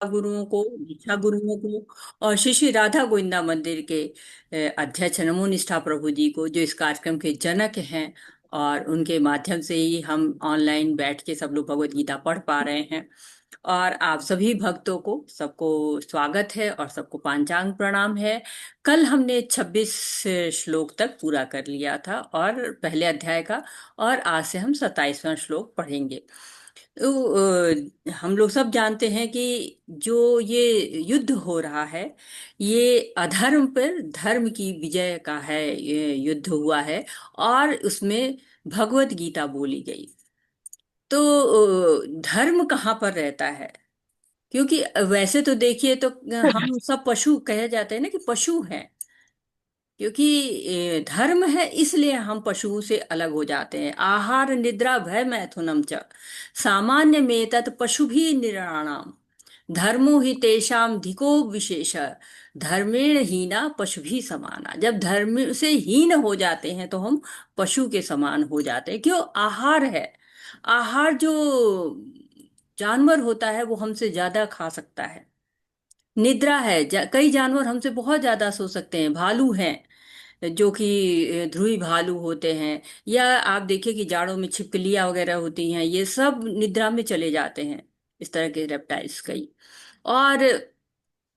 गुरुओं को, दीक्षा गुरुओं को और श्री श्री राधा गोविंदा मंदिर के अध्यक्ष नमो निष्ठा प्रभु जी को, जो इस कार्यक्रम के जनक हैं। और उनके माध्यम से ही हम ऑनलाइन बैठ के सब लोग भगवत गीता पढ़ पा रहे हैं। और आप सभी भक्तों को सबको स्वागत है और सबको पांचांग प्रणाम है। कल हमने 26 श्लोक तक पूरा कर लिया था और पहले अध्याय का। और आज से हम 27वां श्लोक पढ़ेंगे। हम लोग सब जानते हैं कि जो ये युद्ध हो रहा है, ये अधर्म पर धर्म की विजय का है, ये युद्ध हुआ है। और उसमें भगवत गीता बोली गई। तो धर्म कहाँ पर रहता है? क्योंकि वैसे तो देखिए तो हम सब पशु कहे जाते हैं ना, कि पशु हैं। क्योंकि धर्म है, इसलिए हम पशुओं से अलग हो जाते हैं। आहार निद्रा भय मैथुनम च सामान्य में तत् पशु भी निराणाम धर्मो ही तेषाम धिको विशेष धर्मेण हीना पशु भी समाना। जब धर्म से हीन हो जाते हैं तो हम पशु के समान हो जाते हैं। क्यों? आहार है। आहार जो जानवर होता है वो हमसे ज्यादा खा सकता है। निद्रा है, कई जानवर हमसे बहुत ज्यादा सो सकते हैं। भालू हैं जो कि ध्रुवी भालू होते हैं। या आप देखिए कि जाड़ों में छिपकलियां वगैरह होती हैं, ये सब निद्रा में चले जाते हैं। इस तरह के रेप्टाइल्स कई। और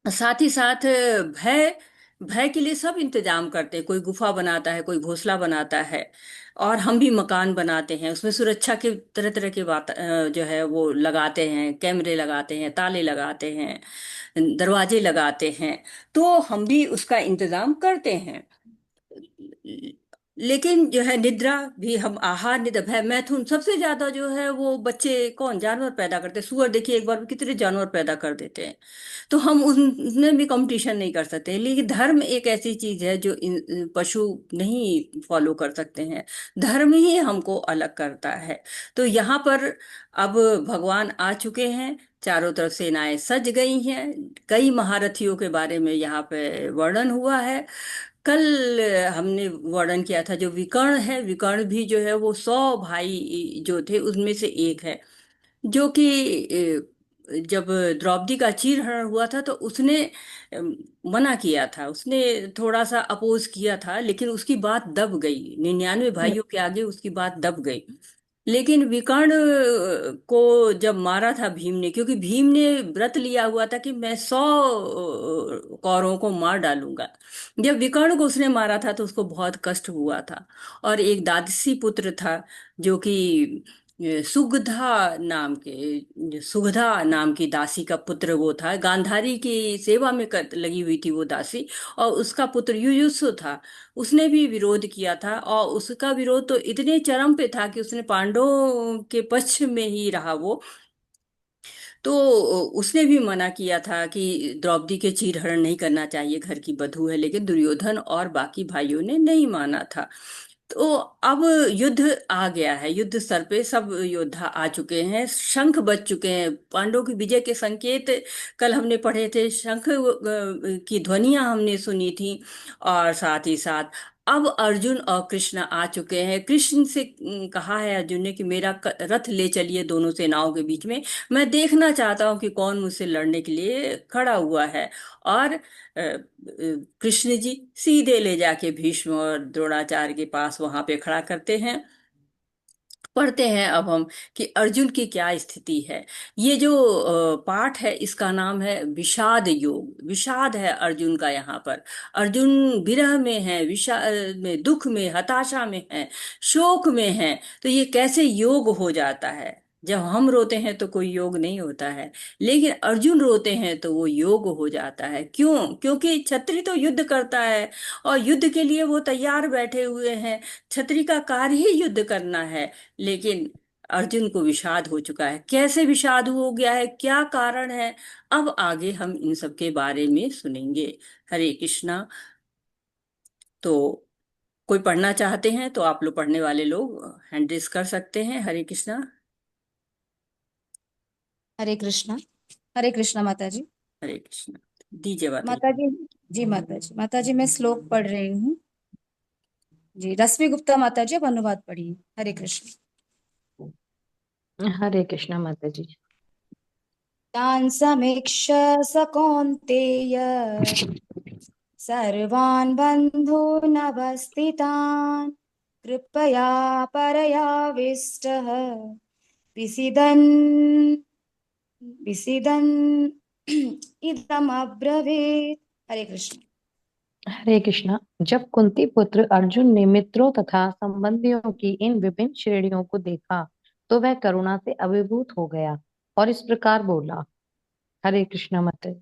साथ ही साथ भय, भय के लिए सब इंतजाम करते हैं। कोई गुफा बनाता है, कोई घोंसला बनाता है। और हम भी मकान बनाते हैं, उसमें सुरक्षा के तरह तरह के बात जो है वो लगाते हैं। कैमरे लगाते हैं, ताले लगाते हैं, दरवाजे लगाते हैं। तो हम भी उसका इंतजाम करते हैं। लेकिन जो है निद्रा भी हम आहार निद्रा भय मैथुन सबसे ज्यादा जो है वो बच्चे कौन जानवर पैदा करते हैं। सुअर देखिए एक बार में कितने जानवर पैदा कर देते हैं। तो हम उनमें भी कंपटीशन नहीं कर सकते। लेकिन धर्म एक ऐसी चीज है जो पशु नहीं फॉलो कर सकते हैं। धर्म ही हमको अलग करता है। तो यहाँ पर अब भगवान आ चुके हैं, चारों तरफ सेनाएं सज गई हैं। कई महारथियों के बारे में यहाँ पे वर्णन हुआ है। कल हमने वर्णन किया था जो विकर्ण है, विकर्ण भी जो है वो 100 भाई जो थे उनमें से एक है। जो कि जब द्रौपदी का चीरहरण हुआ था तो उसने मना किया था, उसने थोड़ा सा अपोज किया था, लेकिन उसकी बात दब गई। 99 भाइयों के आगे उसकी बात दब गई। लेकिन विकर्ण को जब मारा था भीम ने, क्योंकि भीम ने व्रत लिया हुआ था कि मैं 100 कौरवों को मार डालूंगा। जब विकर्ण को उसने मारा था तो उसको बहुत कष्ट हुआ था। और एक दादसी पुत्र था जो कि सुगधा नाम की दासी का पुत्र वो था। गांधारी की सेवा में लगी हुई थी वो दासी। और उसका पुत्र युयुत्सु था। उसने भी विरोध किया था, और उसका विरोध तो इतने चरम पे था कि उसने पांडवों के पक्ष में ही रहा वो। तो उसने भी मना किया था कि द्रौपदी के चीरहरण नहीं करना चाहिए, घर की बधू है। लेकिन दुर्योधन और बाकी भाइयों ने नहीं माना था। तो अब युद्ध आ गया है, युद्ध स्तर पे सब योद्धा आ चुके हैं, शंख बज चुके हैं। पांडवों की विजय के संकेत कल हमने पढ़े थे, शंख की ध्वनियां हमने सुनी थी। और साथ ही साथ अब अर्जुन और कृष्ण आ चुके हैं। कृष्ण से कहा है अर्जुन ने कि मेरा रथ ले चलिए दोनों सेनाओं के बीच में। मैं देखना चाहता हूं कि कौन मुझसे लड़ने के लिए खड़ा हुआ है। और कृष्ण जी सीधे ले जाके भीष्म और द्रोणाचार्य के पास वहां पे खड़ा करते हैं। पढ़ते हैं अब हम कि अर्जुन की क्या स्थिति है। ये जो पाठ है इसका नाम है विषाद योग। विषाद है अर्जुन का यहाँ पर। अर्जुन विरह में है, विषाद में, दुख में, हताशा में है, शोक में है। तो ये कैसे योग हो जाता है? जब हम रोते हैं तो कोई योग नहीं होता है, लेकिन अर्जुन रोते हैं तो वो योग हो जाता है। क्यों? क्योंकि क्षत्रिय तो युद्ध करता है और युद्ध के लिए वो तैयार बैठे हुए हैं। क्षत्रिय का कार्य ही युद्ध करना है। लेकिन अर्जुन को विषाद हो चुका है। कैसे विषाद हो गया है, क्या कारण है? अब आगे हम इन सब के बारे में सुनेंगे। हरे कृष्णा। तो कोई पढ़ना चाहते हैं तो आप लोग, पढ़ने वाले लोग हैंड रेस कर सकते हैं। हरे कृष्णा। हरे कृष्णा। हरे कृष्णा माता जी। हरे कृष्णा। दीजिए बात। माता जी। जी माता जी, माता जी मैं श्लोक पढ़ रही हूँ। जी रश्मि गुप्ता माता जी, अब अनुवाद पढ़िए। हरे कृष्ण। हरे कृष्णा माता जी। तान् समीक्ष्य स कौन्तेय सर्वान् बन्धूनवस्थितान् कृपया परयाविष्टः विसिदन् विसिदन् इदमब्रवीत्। हरे कृष्ण। हरे कृष्णा। जब कुंती पुत्र अर्जुन ने मित्रों तथा संबंधियों की इन विभिन्न श्रेणियों को देखा तो वह करुणा से अभिभूत हो गया और इस प्रकार बोला। हरे कृष्णा माता।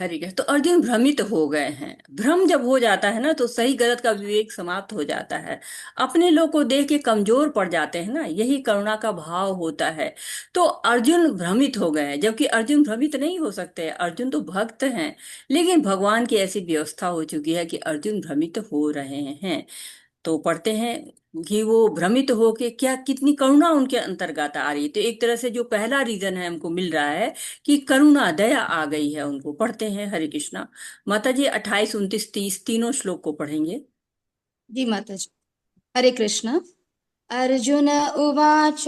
ठीक है, तो अर्जुन भ्रमित हो गए हैं। भ्रम जब हो जाता है ना, तो सही गलत का विवेक समाप्त हो जाता है। अपने लोग को देख के कमजोर पड़ जाते हैं ना, यही करुणा का भाव होता है। तो अर्जुन भ्रमित हो गए हैं, जबकि अर्जुन भ्रमित नहीं हो सकते, अर्जुन तो भक्त हैं। लेकिन भगवान की ऐसी व्यवस्था हो चुकी है कि अर्जुन भ्रमित हो रहे हैं। तो पढ़ते हैं कि वो भ्रमित होके क्या, कितनी करुणा उनके अंतर्गत आ रही है। तो एक तरह से जो पहला रीजन है हमको मिल रहा है कि करुणा दया आ गई है उनको। पढ़ते हैं हरे कृष्णा। माता जी 28, 29, 30 तीनों श्लोक को पढ़ेंगे। जी माता जी। हरे कृष्ण। अर्जुन उवाच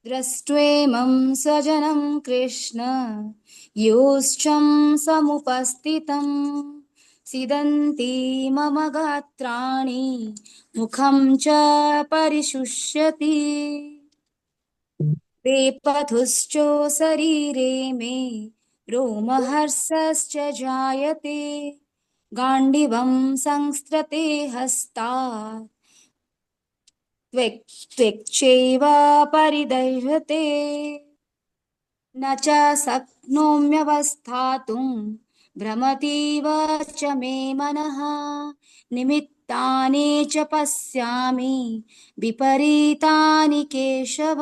दृष्ट्वेमं सजनं कृष्ण योश्चं समुपस्थितं सीदन्ति मम गात्राणि मुखं च परिशुष्यति वेपथुश्चो शरीरे मे रोमहर्षश्च जायते गाण्डिवं संस्कृते हस्तात् त्वक्चैव परिदह्यते न च शक्नोम्यवस्थातुं भ्रमतीव च मे मनः निमित्तानि च पश्यामि विपरीतानि केशव।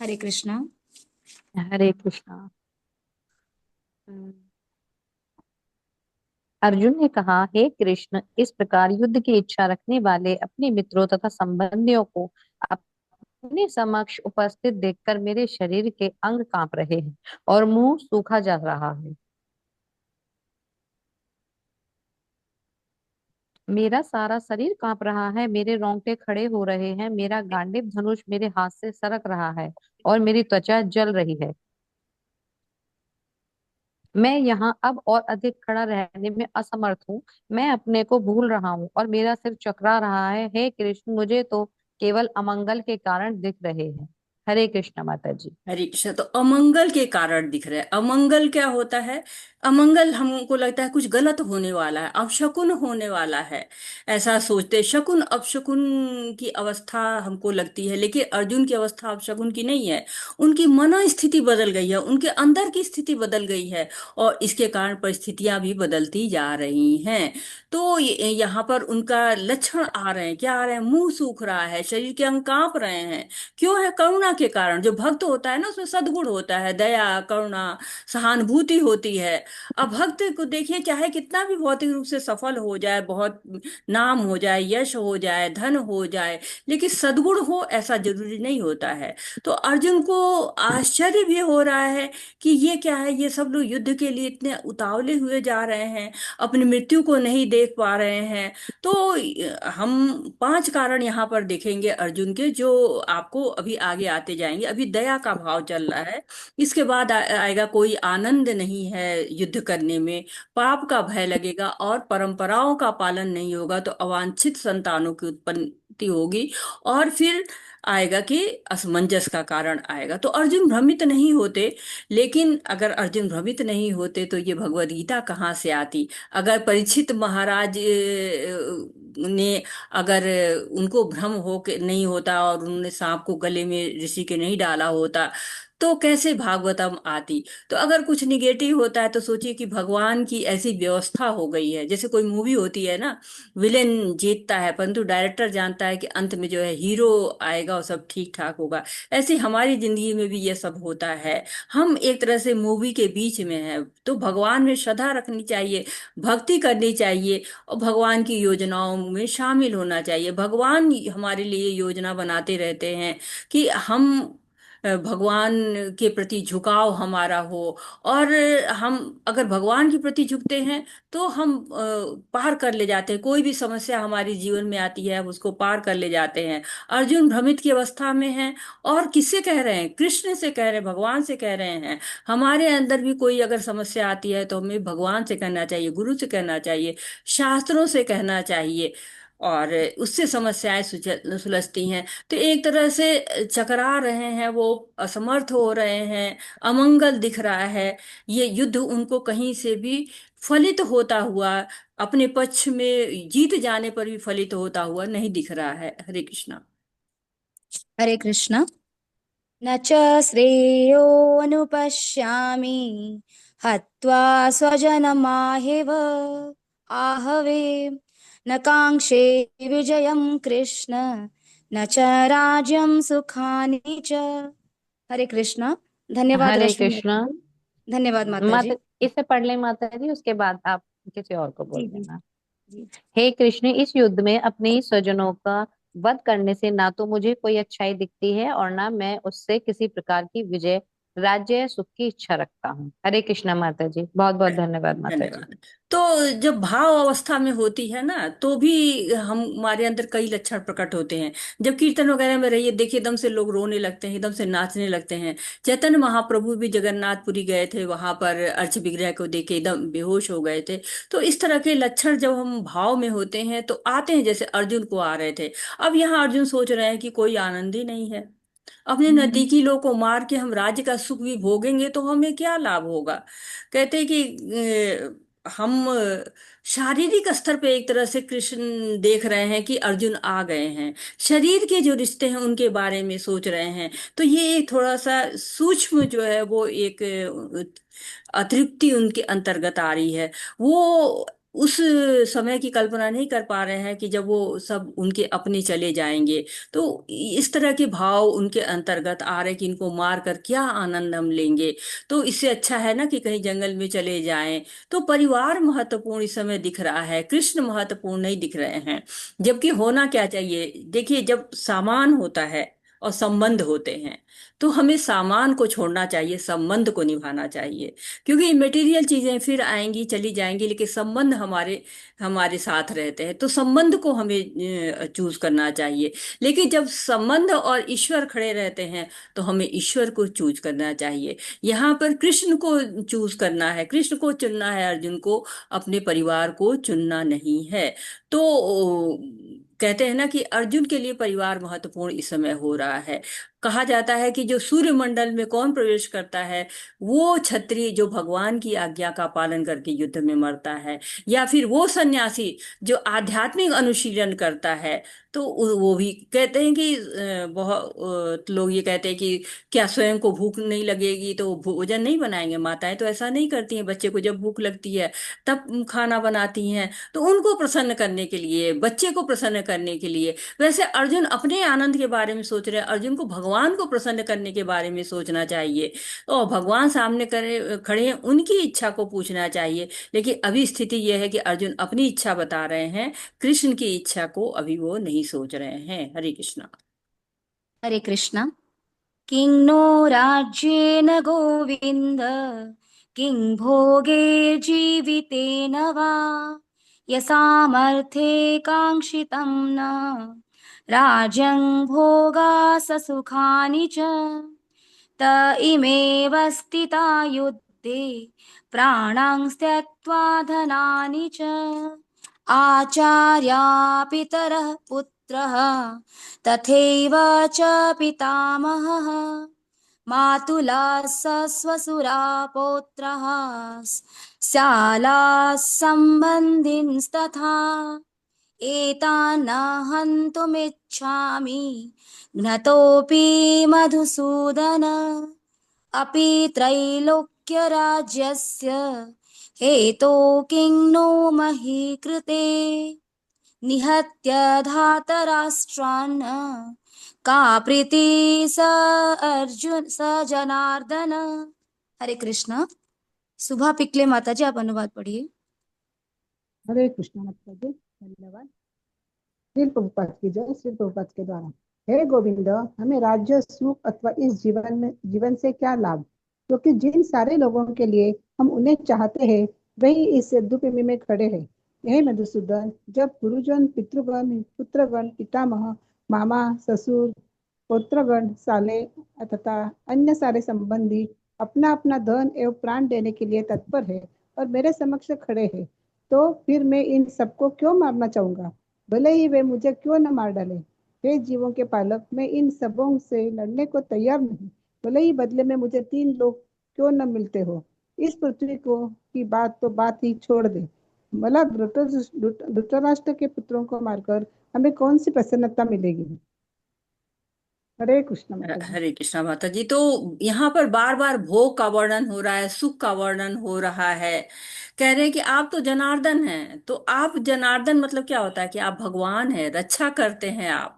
हरे कृष्णा। हरे कृष्णा। अर्जुन ने कहा, हे कृष्ण, इस प्रकार युद्ध की इच्छा रखने वाले अपने मित्रों तथा संबंधियों को अपने समक्ष उपस्थित देखकर मेरे शरीर के अंग कांप रहे हैं और मुंह सूखा जा रहा है। मेरा सारा शरीर कांप रहा है, मेरे रोंगटे खड़े हो रहे हैं, मेरा गांडीव धनुष मेरे हाथ से सरक रहा है और मेरी त्वचा जल रही है। मैं यहाँ अब और अधिक खड़ा रहने में असमर्थ हूँ। मैं अपने को भूल रहा हूँ और मेरा सिर चकरा रहा है। हे कृष्ण, मुझे तो केवल अमंगल के कारण दिख रहे हैं। हरे कृष्ण माता जी। हरे कृष्ण। तो अमंगल के कारण दिख रहे हैं। अमंगल क्या होता है? अमंगल हमको लगता है कुछ गलत होने वाला है, अपशकुन होने वाला है, ऐसा सोचते। शकुन अपशकुन की अवस्था हमको लगती है, लेकिन अर्जुन की अवस्था अपशकुन की नहीं है। उनकी मन स्थिति बदल गई है, उनके अंदर की स्थिति बदल गई है, और इसके कारण परिस्थितियां भी बदलती जा रही हैं। तो यहाँ पर उनका लक्षण आ रहे हैं। क्या आ रहे हैं? मुंह सूख रहा है, शरीर के अंग कांप रहे हैं। क्यों है? करुणा के कारण। जो भक्त होता है ना, उसमें सद्गुण होता है, दया, करुणा, सहानुभूति होती है। अब भक्त को देखिए, चाहे कितना भी भौतिक रूप से सफल हो जाए, बहुत नाम हो जाए, यश हो जाए, धन हो जाए, लेकिन सद्गुण हो ऐसा जरूरी नहीं होता है। तो अर्जुन को आश्चर्य भी हो रहा है कि ये क्या है, ये सब लोग युद्ध के लिए इतने उतावले हुए जा रहे हैं, अपनी मृत्यु को नहीं देख पा रहे हैं। तो हम 5 कारण यहाँ पर देखेंगे अर्जुन के, जो आपको अभी आगे आते जाएंगे। अभी दया का भाव चल रहा है, इसके बाद आएगा कोई आनंद नहीं है युद्ध करने में, पाप का भय लगेगा, और परंपराओं का पालन नहीं होगा तो अवांछित संतानों की उत्पत्ति होगी, और फिर आएगा कि असमंजस का कारण आएगा। तो अर्जुन भ्रमित नहीं होते। लेकिन अगर अर्जुन भ्रमित नहीं होते तो ये भगवद गीता कहाँ से आती? अगर परीक्षित महाराज ने, अगर उनको भ्रम हो के नहीं होता और उन्होंने सांप को गले में ऋषि के नहीं डाला होता, तो कैसे भागवतम आती? तो अगर कुछ निगेटिव होता है तो सोचिए कि भगवान की ऐसी व्यवस्था हो गई है। जैसे कोई मूवी होती है ना, विलेन जीतता है परंतु डायरेक्टर जानता है कि अंत में जो है हीरो आएगा और सब ठीक ठाक होगा। ऐसे हमारी जिंदगी में भी ये सब होता है। हम एक तरह से मूवी के बीच में हैं। तो भगवान में श्रद्धा रखनी चाहिए, भक्ति करनी चाहिए, और भगवान की योजनाओं में शामिल होना चाहिए। भगवान हमारे लिए योजना बनाते रहते हैं कि हम भगवान के प्रति झुकाव हमारा हो। और हम अगर भगवान के प्रति झुकते हैं तो हम पार कर ले जाते हैं। कोई भी समस्या हमारे जीवन में आती है, हम उसको पार कर ले जाते हैं। अर्जुन भ्रमित की अवस्था में है, और किससे कह रहे हैं? कृष्ण से कह रहे हैं, भगवान से कह रहे हैं। हमारे अंदर भी कोई अगर समस्या आती है तो हमें भगवान से कहना चाहिए, गुरु से कहना चाहिए, शास्त्रों से कहना चाहिए, और उससे समस्याएं सुलझती हैं। तो एक तरह से चकरा रहे हैं वो, असमर्थ हो रहे हैं, अमंगल दिख रहा है। ये युद्ध उनको कहीं से भी फलित होता हुआ, अपने पक्ष में जीत जाने पर भी फलित होता हुआ नहीं दिख रहा है। हरे कृष्णा। हरे कृष्ण। न च श्रेयोऽनुपश्यामि हत्वा स्वजनमाहेव आहवे न काङ्क्षे विजयं कृष्ण न च राज्यं सुखानि च। हरे कृष्ण। धन्यवाद हरे रश्मि कृष्णा। माता जी। धन्यवाद माता माता, जी। इसे पढ़ ले माता जी, उसके बाद आप किसी और को बोल जी जी देना। जी। हे कृष्ण, इस युद्ध में अपने ही स्वजनों का वध करने से ना तो मुझे कोई अच्छाई दिखती है और ना मैं उससे किसी प्रकार की विजय, राज्य या सुख की इच्छा रखता हूँ। हरे कृष्णा माता जी, बहुत बहुत धन्यवाद माता जी। धन्यवाद। तो जब भाव अवस्था में होती है ना, तो भी हम हमारे अंदर कई लक्षण प्रकट होते हैं। जब कीर्तन वगैरह में रहिए, देखिए एकदम से लोग रोने लगते हैं, एकदम से नाचने लगते हैं। चैतन्य महाप्रभु भी जगन्नाथपुरी गए थे, वहां पर अर्च विग्रह को देख के एकदम बेहोश हो गए थे। तो इस तरह के लक्षण जब हम भाव में होते हैं तो आते हैं, जैसे अर्जुन को आ रहे थे। अब यहाँ अर्जुन सोच रहे हैं कि कोई आनंद ही नहीं है। अपने नजदीकी लोग को मार के हम राज्य का सुख भी भोगेंगे तो हमें क्या लाभ होगा? कहते हैं कि हम शारीरिक स्तर पे एक तरह से कृष्ण देख रहे हैं कि अर्जुन आ गए हैं, शरीर के जो रिश्ते हैं उनके बारे में सोच रहे हैं। तो ये एक थोड़ा सा सूक्ष्म जो है वो एक अतृप्ति उनके अंतर्गत आ रही है। वो उस समय की कल्पना नहीं कर पा रहे हैं कि जब वो सब उनके अपने चले जाएंगे। तो इस तरह के भाव उनके अंतर्गत आ रहे कि इनको मार कर क्या आनंद हम लेंगे। तो इससे अच्छा है ना कि कहीं जंगल में चले जाएं। तो परिवार महत्वपूर्ण इस समय दिख रहा है, कृष्ण महत्वपूर्ण नहीं दिख रहे हैं। जबकि होना क्या चाहिए? देखिए, जब सामान होता है और संबंध होते हैं, तो हमें सामान को छोड़ना चाहिए, संबंध को निभाना चाहिए। क्योंकि मटेरियल चीजें फिर आएंगी चली जाएंगी, लेकिन संबंध हमारे हमारे साथ रहते हैं। तो संबंध को हमें चूज करना चाहिए। लेकिन जब संबंध और ईश्वर खड़े रहते हैं तो हमें ईश्वर को चूज करना चाहिए। यहाँ पर कृष्ण को चूज करना है, कृष्ण को चुनना है, अर्जुन को अपने परिवार को चुनना नहीं है। तो कहते हैं ना कि अर्जुन के लिए परिवार महत्वपूर्ण इस समय हो रहा है। कहा जाता है कि जो सूर्य मंडल में कौन प्रवेश करता है, वो क्षत्रिय जो भगवान की आज्ञा का पालन करके युद्ध में मरता है, या फिर वो सन्यासी जो आध्यात्मिक अनुशीलन करता है। तो वो भी कहते हैं कि बहुत लोग ये कहते हैं कि क्या स्वयं को भूख नहीं लगेगी तो भोजन नहीं बनाएंगे? माताएं तो ऐसा नहीं करती हैं, बच्चे को जब भूख लगती है तब खाना बनाती हैं। तो उनको प्रसन्न करने के लिए, बच्चे को प्रसन्न करने के लिए। वैसे अर्जुन अपने आनंद के बारे में सोच रहे हैं, अर्जुन को भगवान को प्रसन्न करने के बारे में सोचना चाहिए। और भगवान सामने करे खड़े हैं, उनकी इच्छा को पूछना चाहिए। लेकिन अभी स्थिति यह है कि अर्जुन अपनी इच्छा बता रहे हैं, कृष्ण की इच्छा को अभी वो नहीं सोच रहे हैं। हरे कृष्णा। हरे कृष्ण। किं नो राज्येन गोविन्द किं भोगैर्जीवितेन वा यसामर्थ्ये काङ्क्षितं न राज्यं भोगा ससुखानि च त इमेव स्थिता युद्धे प्राणां त्यक्त्वा धनानि च आचार्या पितरः पुत्रः तथैव च पितामहः मातुलः स्वसुरा पौत्रः स्यालाः सम्बन्धिनस्तथा एतान् हन्तुमिच्छामि घ्नतोऽपि मधुसूदन अपि त्रैलोक्यराज्यस्य हेतो किं नो मही कृते निहत्य धातराष्ट्रान् का प्रीति स अर्जुन स जनार्दन। हरे कृष्ण। सुबह पिकले माता जी, आप अनुवाद पढ़िए। हरे कृष्ण माता जी, धन्यवाद। श्री प्रभुपाद की जय। श्री प्रभुपाद के द्वारा हे गोविंद, हमें राज्य सुख अथवा इस जीवन से क्या लाभ, क्योंकि जिन सारे लोगों के लिए हम उन्हें चाहते हैं वही इस दुपीढ़ी में खड़े हैं। हे मधुसूदन, जब गुरुजन, पितृगण, पुत्रगण, पितामह, मामा, ससुर, पौत्रगण, साले तथा अन्य सारे संबंधी अपना अपना धन एवं प्राण देने के लिए तत्पर है और मेरे समक्ष खड़े हैं, तो फिर मैं इन सबको क्यों मारना चाहूंगा, भले ही वे मुझे क्यों न मार डाले। हे जीवों के पालक, मैं इन सबों से लड़ने को तैयार नहीं, भले ही बदले में मुझे 3 लोग क्यों न मिलते हो। इस पृथ्वी को की बात तो बात ही छोड़ दे, भला धृतराष्ट्र के पुत्रों को मारकर हमें कौन सी प्रसन्नता मिलेगी। हरे कृष्ण माता जी। हरे कृष्णा माता जी। तो यहाँ पर बार बार भोग का वर्णन हो रहा है, सुख का वर्णन हो रहा है। कह रहे हैं कि आप तो जनार्दन हैं। तो आप जनार्दन मतलब क्या होता है कि आप भगवान हैं, रक्षा करते हैं आप।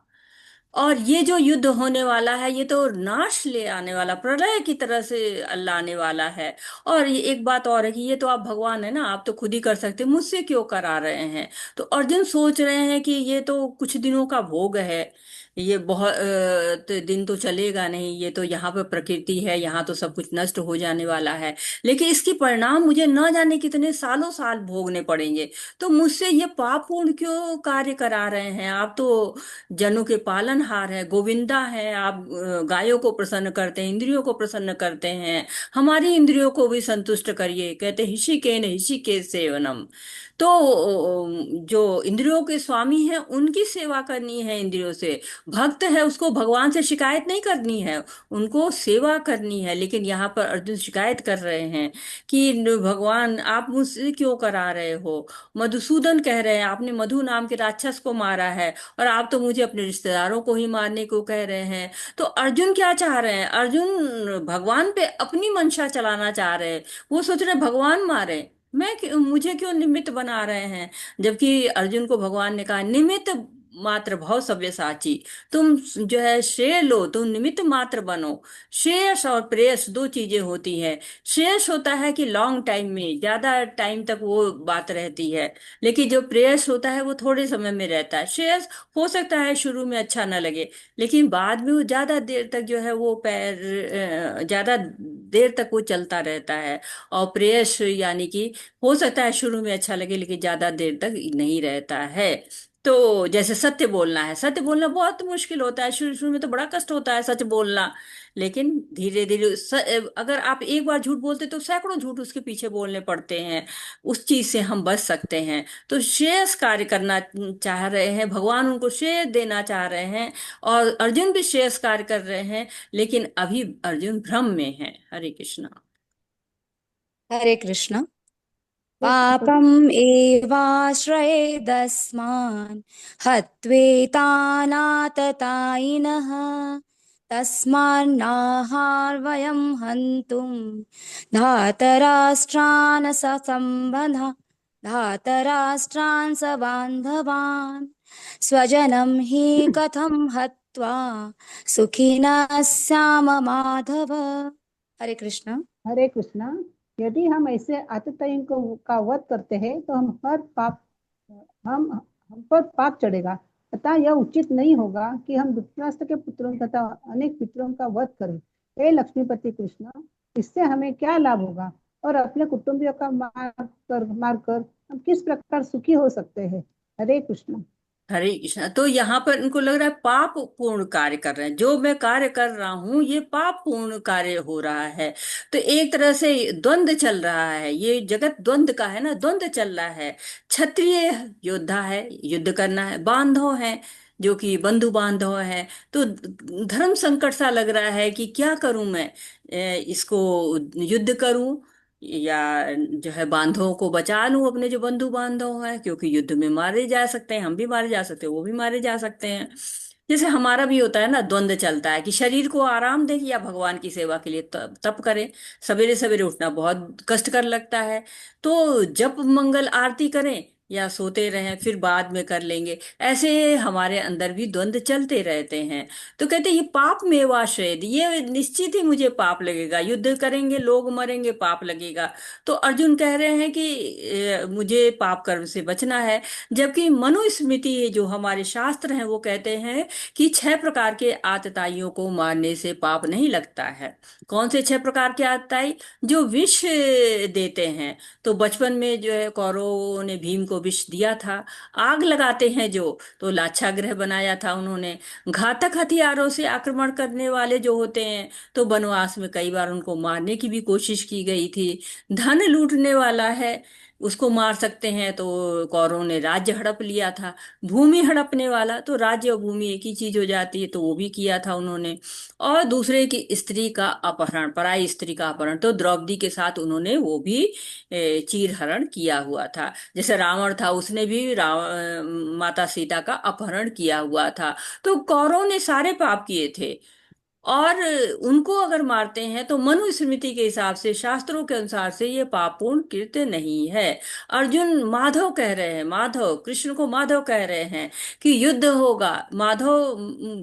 और ये जो युद्ध होने वाला है ये तो नाश ले आने वाला, प्रलय की तरह से अल्लाह आने वाला है। और ये एक बात और है कि ये तो आप भगवान है ना, आप तो खुद ही कर सकते हैं, मुझसे क्यों करा रहे हैं। तो अर्जुन सोच रहे हैं कि ये तो कुछ दिनों का भोग है, ये बहुत तो दिन तो चलेगा नहीं, ये तो यहाँ पर प्रकृति है, यहाँ तो सब कुछ नष्ट हो जाने वाला है। लेकिन इसके परिणाम मुझे न जाने कितने सालों साल भोगने पड़ेंगे। तो मुझसे ये पापपूर्ण क्यों कार्य करा रहे हैं। आप तो जनों के पालनहार है, गोविंदा है। आप गायों को प्रसन्न करते हैं, इंद्रियों को प्रसन्न करते हैं। हमारी इंद्रियों को भी संतुष्ट करिए, कहते ऋषिकेन ऋषिकेश सेवनम। तो जो इंद्रियों के स्वामी हैं उनकी सेवा करनी है इंद्रियों से। भक्त है उसको भगवान से शिकायत नहीं करनी है, उनको सेवा करनी है। लेकिन यहाँ पर अर्जुन शिकायत कर रहे हैं कि भगवान आप मुझसे क्यों करा रहे हो। मधुसूदन कह रहे हैं आपने मधु नाम के राक्षस को मारा है और आप तो मुझे अपने रिश्तेदारों को ही मारने को कह रहे हैं। तो अर्जुन क्या चाह रहे हैं, अर्जुन भगवान पे अपनी मंशा चलाना चाह रहे हैं। वो सोच रहे हैं भगवान मारे, मुझे क्यों निमित्त बना रहे हैं। जबकि अर्जुन को भगवान ने कहा निमित्त मात्र भव सव्यसाची, तुम जो है श्रेय लो, तुम निमित्त मात्र बनो। श्रेयस और प्रेयस दो चीजें होती है। श्रेयस होता है कि लॉन्ग टाइम में, ज्यादा टाइम तक वो बात रहती है। लेकिन जो प्रेयस होता है वो थोड़े समय में रहता है। श्रेयस हो सकता है शुरू में अच्छा ना लगे, लेकिन बाद में वो ज्यादा देर तक जो है वो ज्यादा देर तक वो चलता रहता है। और प्रेयस यानी कि हो सकता है शुरू में अच्छा लगे लेकिन ज्यादा देर तक नहीं रहता है। तो जैसे सत्य बोलना है, सत्य बोलना बहुत मुश्किल होता है, शुरू शुरू में तो बड़ा कष्ट होता है सच बोलना। लेकिन धीरे धीरे अगर आप एक बार झूठ बोलते तो सैकड़ों झूठ उसके पीछे बोलने पड़ते हैं, उस चीज से हम बच सकते हैं। तो श्रेयस कार्य करना चाह रहे हैं, भगवान उनको श्रेय देना चाह रहे हैं। और अर्जुन भी श्रेयस कार्य कर रहे हैं, लेकिन अभी अर्जुन भ्रम में है। हरे कृष्णा। हरे कृष्ण। यस माता जी। पापम् एवाश्रयेदस्मान् हत्वेतानाततायिनः तस्मान्नाहार वयं हन्तुं धातराष्ट्रान् ससम्बन्ध धातराष्ट्रान् सबान्धवान् स्वजनं हि कथं हत्वा सुखिनः स्याम माधव। हरे कृष्ण। हरे कृष्णा। यदि हम ऐसे आततायियों को का वध करते हैं तो हम हम पर पाप चढ़ेगा। अतः यह उचित नहीं होगा कि हम धृतराष्ट्र के पुत्रों तथा अनेक पितरों का वध करें। हे लक्ष्मीपति कृष्ण, इससे हमें क्या लाभ होगा और अपने कुटुंबियों का मार कर हम किस प्रकार सुखी हो सकते हैं। हरे कृष्ण। हरे कृष्णा। तो यहाँ पर इनको लग रहा है पाप पूर्ण कार्य कर रहे हैं, जो मैं कार्य कर रहा हूं ये पाप पूर्ण कार्य हो रहा है। तो एक तरह से द्वंद्व चल रहा है, ये जगत द्वंद्व का है ना, द्वंद्व चल रहा है। क्षत्रिय योद्धा है, युद्ध करना है, बांधव है जो कि बंधु बांधव है। तो धर्म संकट सा लग रहा है कि क्या करूं मैं, इसको युद्ध करूं या जो है बांधवों को बचा लूं, अपने जो बंधु बांधव है, क्योंकि युद्ध में मारे जा सकते हैं, हम भी मारे जा सकते हैं, वो भी मारे जा सकते हैं। जैसे हमारा भी होता है ना, द्वंद्व चलता है कि शरीर को आराम दें या भगवान की सेवा के लिए तप तप करें। सवेरे सवेरे उठना बहुत कष्टकर लगता है, तो जप मंगल आरती करें या सोते रहें फिर बाद में कर लेंगे, ऐसे हमारे अंदर भी द्वंद्व चलते रहते हैं। तो कहते ये पाप मेवाश्रेद, ये निश्चित ही मुझे पाप लगेगा, युद्ध करेंगे लोग मरेंगे पाप लगेगा। तो अर्जुन कह रहे हैं कि मुझे पाप कर्म से बचना है। जबकि मनुस्मृति जो हमारे शास्त्र हैं वो कहते हैं कि 6 प्रकार के आतताइयों को मारने से पाप नहीं लगता है। कौन से 6 प्रकार के आतताई? जो विष देते हैं, तो बचपन में जो है कौरवों ने भीम को विष दिया था। आग लगाते हैं जो, तो लाक्षागृह बनाया था उन्होंने। घातक हथियारों से आक्रमण करने वाले जो होते हैं, तो वनवास में कई बार उनको मारने की भी कोशिश की गई थी। धन लूटने वाला है, उसको मार सकते हैं, तो कौरवों ने राज्य हड़प लिया था। भूमि हड़पने वाला, तो राज्य और भूमि एक ही चीज हो जाती है, तो वो भी किया था उन्होंने। और दूसरे की स्त्री का अपहरण, पराई स्त्री का अपहरण, तो द्रौपदी के साथ उन्होंने वो भी चीर हरण किया हुआ था। जैसे रावण था, उसने भी माता सीता का अपहरण किया हुआ था। तो कौरवों ने सारे पाप किए थे। और उनको अगर मारते हैं तो मनुस्मृति के हिसाब से, शास्त्रों के अनुसार से, ये पापूर्ण कृत्य नहीं है। अर्जुन माधव कह रहे हैं, माधव कृष्ण को माधव कह रहे हैं कि युद्ध होगा। माधव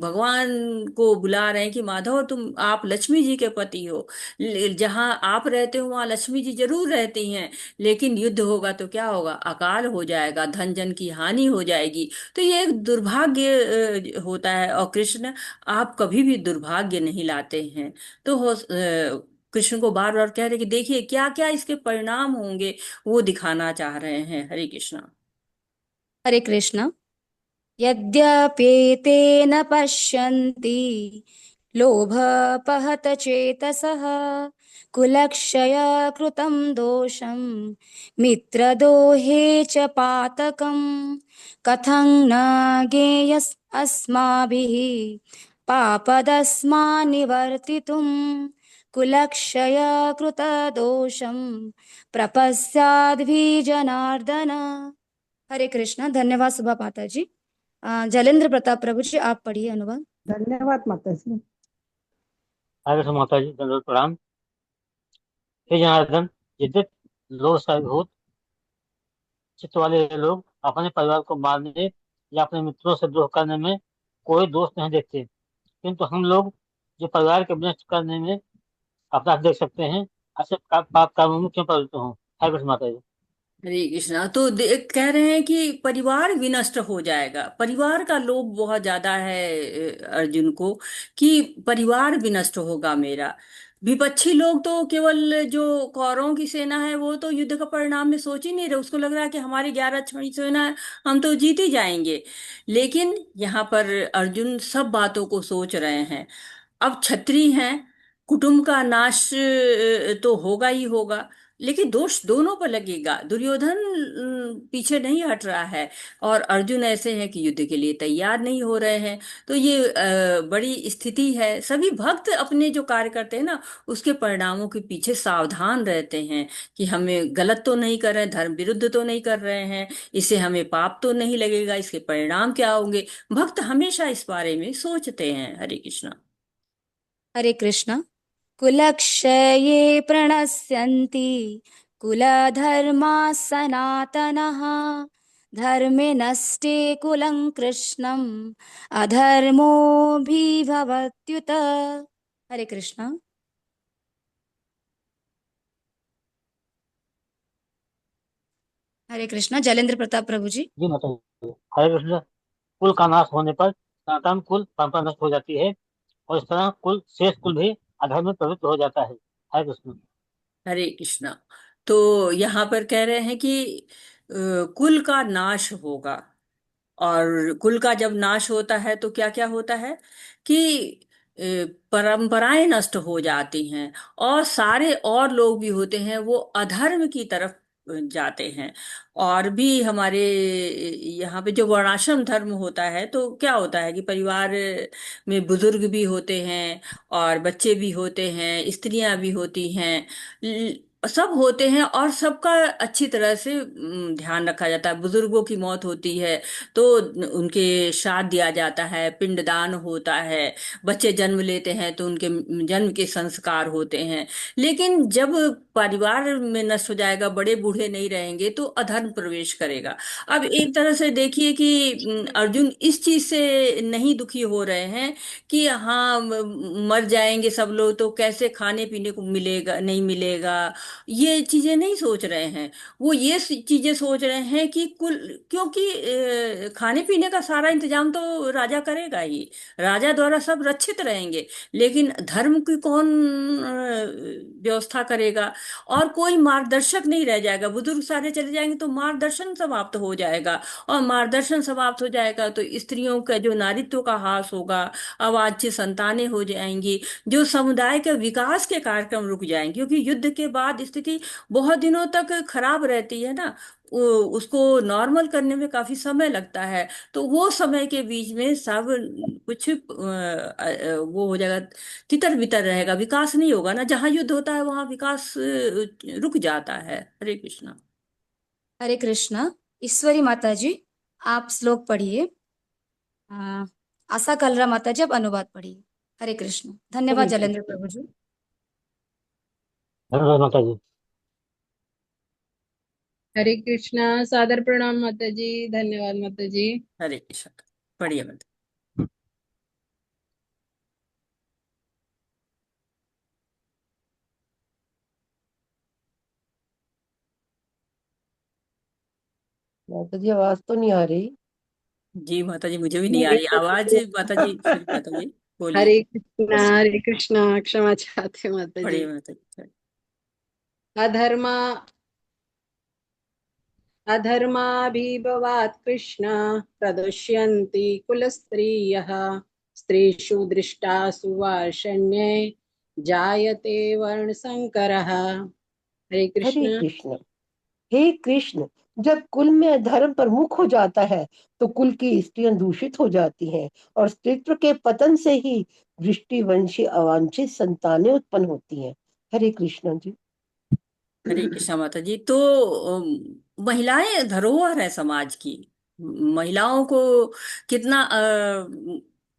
भगवान को बुला रहे हैं कि माधव तुम, आप लक्ष्मी जी के पति हो, जहां आप रहते हो वहां लक्ष्मी जी जरूर रहती हैं, लेकिन युद्ध होगा तो क्या होगा? अकाल हो जाएगा, धन जन की हानि हो जाएगी। तो ये एक दुर्भाग्य होता है। और कृष्ण, आप कभी भी दुर्भाग्य नहीं लाते हैं। तो कृष्ण को बार बार कह रहे कि देखिए क्या क्या इसके परिणाम होंगे, वो दिखाना चाह रहे हैं। हरे कृष्णा। हरे कृष्ण। यद्यप्येतेन पश्यन्ति लोभपहत चेतसः कुलक्षय कृतं दोषं मित्रदोहे च पातकं कथं न ज्ञेयस् अस्माभिः पापदस्मान्निवर्तितुं कुलक्षय कृतदोषं प्रपश्याद्भिजनार्दन। हरे कृष्णा। धन्यवाद सुबह पाता जी। जलेंद्र प्रताप प्रभु जी, आप पढ़िए अनुवाद। धन्यवाद माता जी। आगे माता जी दंडवत प्रणाम। हे जनार्दन, यद्यपि लोभ से अभिभूत चित्त वाले लोग अपने परिवार को मारने या अपने मित्रों से द्रोह करने में कोई दोष नहीं देखते, किंतु हम लोग जो परिवार के विनष्ट करने में अपराध देख सकते हैं, ऐसे पाप कर्मों में क्यों प्रवृत्त हों? है कुछ माता जी। हरे कृष्णा। तो कह रहे हैं कि परिवार विनष्ट हो जाएगा, परिवार का लोभ बहुत ज्यादा है अर्जुन को, कि परिवार विनष्ट होगा मेरा। विपक्षी लोग तो केवल जो कौरवों की सेना है वो तो युद्ध का परिणाम में सोच ही नहीं रहे, उसको लग रहा है कि हमारी 11 सेना है, हम तो जीत ही जाएंगे। लेकिन यहाँ पर अर्जुन सब बातों को सोच रहे हैं। अब छत्री हैं, कुटुंब का नाश तो होगा ही होगा, लेकिन दोष दोनों पर लगेगा। दुर्योधन पीछे नहीं हट रहा है, और अर्जुन ऐसे हैं कि युद्ध के लिए तैयार नहीं हो रहे हैं। तो ये बड़ी स्थिति है। सभी भक्त अपने जो कार्य करते हैं ना, उसके परिणामों के पीछे सावधान रहते हैं कि हमें गलत तो नहीं कर रहे हैं, धर्म विरुद्ध तो नहीं कर रहे हैं, इससे हमें पाप तो नहीं लगेगा, इसके परिणाम क्या होंगे। भक्त हमेशा इस बारे में सोचते हैं। हरे कृष्णा। हरे कृष्णा। कुलक्षये प्रणश्यन्ति कुलधर्मा सनातनः धर्मे नष्टे कुलं कृष्णम् अधर्मोऽभिभवत्युत। हरे कृष्णा। हरे कृष्णा। जलेंद्र प्रताप प्रभु जी। जी माता जी। हरे कृष्ण। कुल का नाश होने पर सनातन कुल परंपरा नष्ट हो जाती है, और इस तरह कुल शेष कुल भी अधर्म में प्रवृत्त हो जाता है। हरे कृष्ण। हरे कृष्णा। तो यहाँ पर कह रहे हैं कि कुल का नाश होगा। और कुल का जब नाश होता है तो क्या क्या होता है कि अ, परंपराएं नष्ट हो जाती हैं, और सारे और लोग भी होते हैं वो अधर्म की तरफ जाते हैं। और भी हमारे यहाँ पे जो वर्णाश्रम धर्म होता है, तो क्या होता है कि परिवार में बुजुर्ग भी होते हैं, और बच्चे भी होते हैं, स्त्रियां भी होती हैं। सब होते हैं और सबका अच्छी तरह से ध्यान रखा जाता है। बुजुर्गों की मौत होती है तो उनके श्राद्ध दिया जाता है, पिंडदान होता है। बच्चे जन्म लेते हैं तो उनके जन्म के संस्कार होते हैं। लेकिन जब परिवार में नष्ट हो जाएगा, बड़े बूढ़े नहीं रहेंगे, तो अधर्म प्रवेश करेगा। अब एक तरह से देखिए कि अर्जुन इस चीज से नहीं दुखी हो रहे हैं कि हाँ मर जाएंगे सब लोग तो कैसे खाने पीने को मिलेगा नहीं मिलेगा, ये चीजें नहीं सोच रहे हैं। वो ये चीजें सोच रहे हैं कि कुल, क्योंकि खाने पीने का सारा इंतजाम तो राजा करेगा ही, राजा द्वारा सब रक्षित रहेंगे। लेकिन धर्म की कौन व्यवस्था करेगा? और कोई मार्गदर्शक नहीं रह जाएगा, बुजुर्ग सारे चले जाएंगे तो मार्गदर्शन समाप्त हो जाएगा। और मार्गदर्शन समाप्त हो जाएगा तो स्त्रियों का जो नारीत्व का ह्रास होगा, अवांछित संतानें हो जाएंगी, जो समुदाय के विकास के कार्यक्रम रुक जाएंगे, क्योंकि युद्ध के बाद स्थिति बहुत दिनों तक खराब रहती है ना। उसको नॉर्मल करने में काफी समय लगता है। तो वो समय के बीच में सब कुछ वो हो जाएगा, तितर बितर रहेगा, विकास नहीं होगा ना। जहाँ युद्ध होता है वहाँ विकास रुक जाता है। हरे कृष्णा। हरे कृष्णा। ईश्वरी माता जी, आप श्लोक पढ़िए। आ, आशा कलरा माता जी, आप अनुवाद पढ़िए। हरे कृष्ण। धन्यवाद हरे जलेंद्र कृष्ण। प्रभु जी। धन्यवाद माता जी। हरे कृष्णा। सादर प्रणाम माता जी। धन्यवाद माता जी। हरे कृष्णा। बढ़िया बात। माता जी आवाज तो नहीं आ रही। जी माता जी, मुझे भी नहीं आ मेरे रही को आवाज। तो माता जी फिर माता जी बोलिए। हरे कृष्णा, हरे कृष्णा। क्षमा चाहते माता जी। बढ़िया माता जी। अधर्मा अधर्माभिभवात् कृष्ण प्रदुष्यन्ति कुलस्त्रियः स्त्रीषु दृष्टासु वार्ष्ण्ये जायते वर्णशङ्करः। हरे हरे कृष्ण। कृष्ण। हे कृष्ण, जब कुल में अधर्म प्रमुख हो जाता है तो कुल की स्त्रियां दूषित हो जाती हैं और स्त्रीत्व के पतन से ही दृष्टिवंशी अवांछित संतानें उत्पन्न होती हैं। हरे कृष्ण जी। हरे कृष्णा माता जी। तो महिलाएं धरोहर है समाज की। महिलाओं को कितना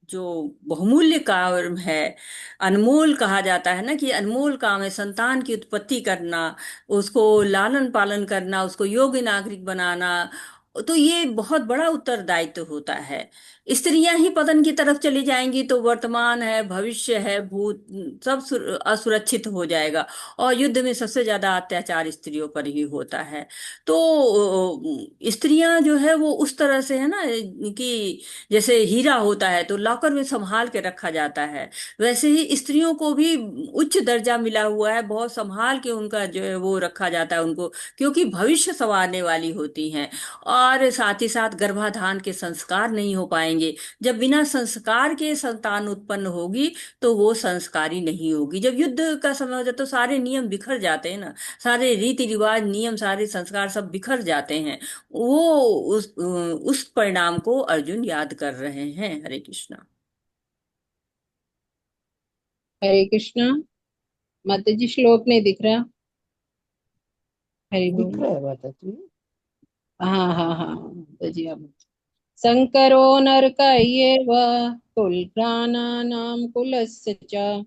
जो बहुमूल्य काम है, अनमोल कहा जाता है ना, कि अनमोल काम है संतान की उत्पत्ति करना, उसको लालन पालन करना, उसको योग्य नागरिक बनाना। तो ये बहुत बड़ा उत्तरदायित्व होता है। स्त्रियां ही पतन की तरफ चली जाएंगी तो वर्तमान है, भविष्य है, भूत सब असुरक्षित हो जाएगा। और युद्ध में सबसे ज्यादा अत्याचार स्त्रियों पर ही होता है। तो स्त्रियां जो है वो उस तरह से है ना, कि जैसे हीरा होता है तो लॉकर में संभाल के रखा जाता है, वैसे ही स्त्रियों को भी उच्च दर्जा मिला हुआ है, बहुत संभाल के उनका जो है वो रखा जाता है उनको, क्योंकि भविष्य संवारने वाली होती हैं। और साथ ही साथ गर्भाधान के संस्कार नहीं हो पाएंगे। जब बिना संस्कार के संतान उत्पन्न होगी तो वो संस्कारी नहीं होगी। जब युद्ध का समय हो जाता तो सारे नियम बिखर जाते हैं ना, सारे रीति रिवाज नियम सारे संस्कार सब बिखर जाते हैं। वो उस परिणाम को अर्जुन याद कर रहे हैं। हरे कृष्णा। हरे कृष्णा। माता जी श्लोक नहीं दिख रहा। हरि दिख बोल। रहा है माता जी। हाँ हाँ हाँ माता जी आप। शङ्करो नरकाय्येव कुलघ्राणानां कुलस्य च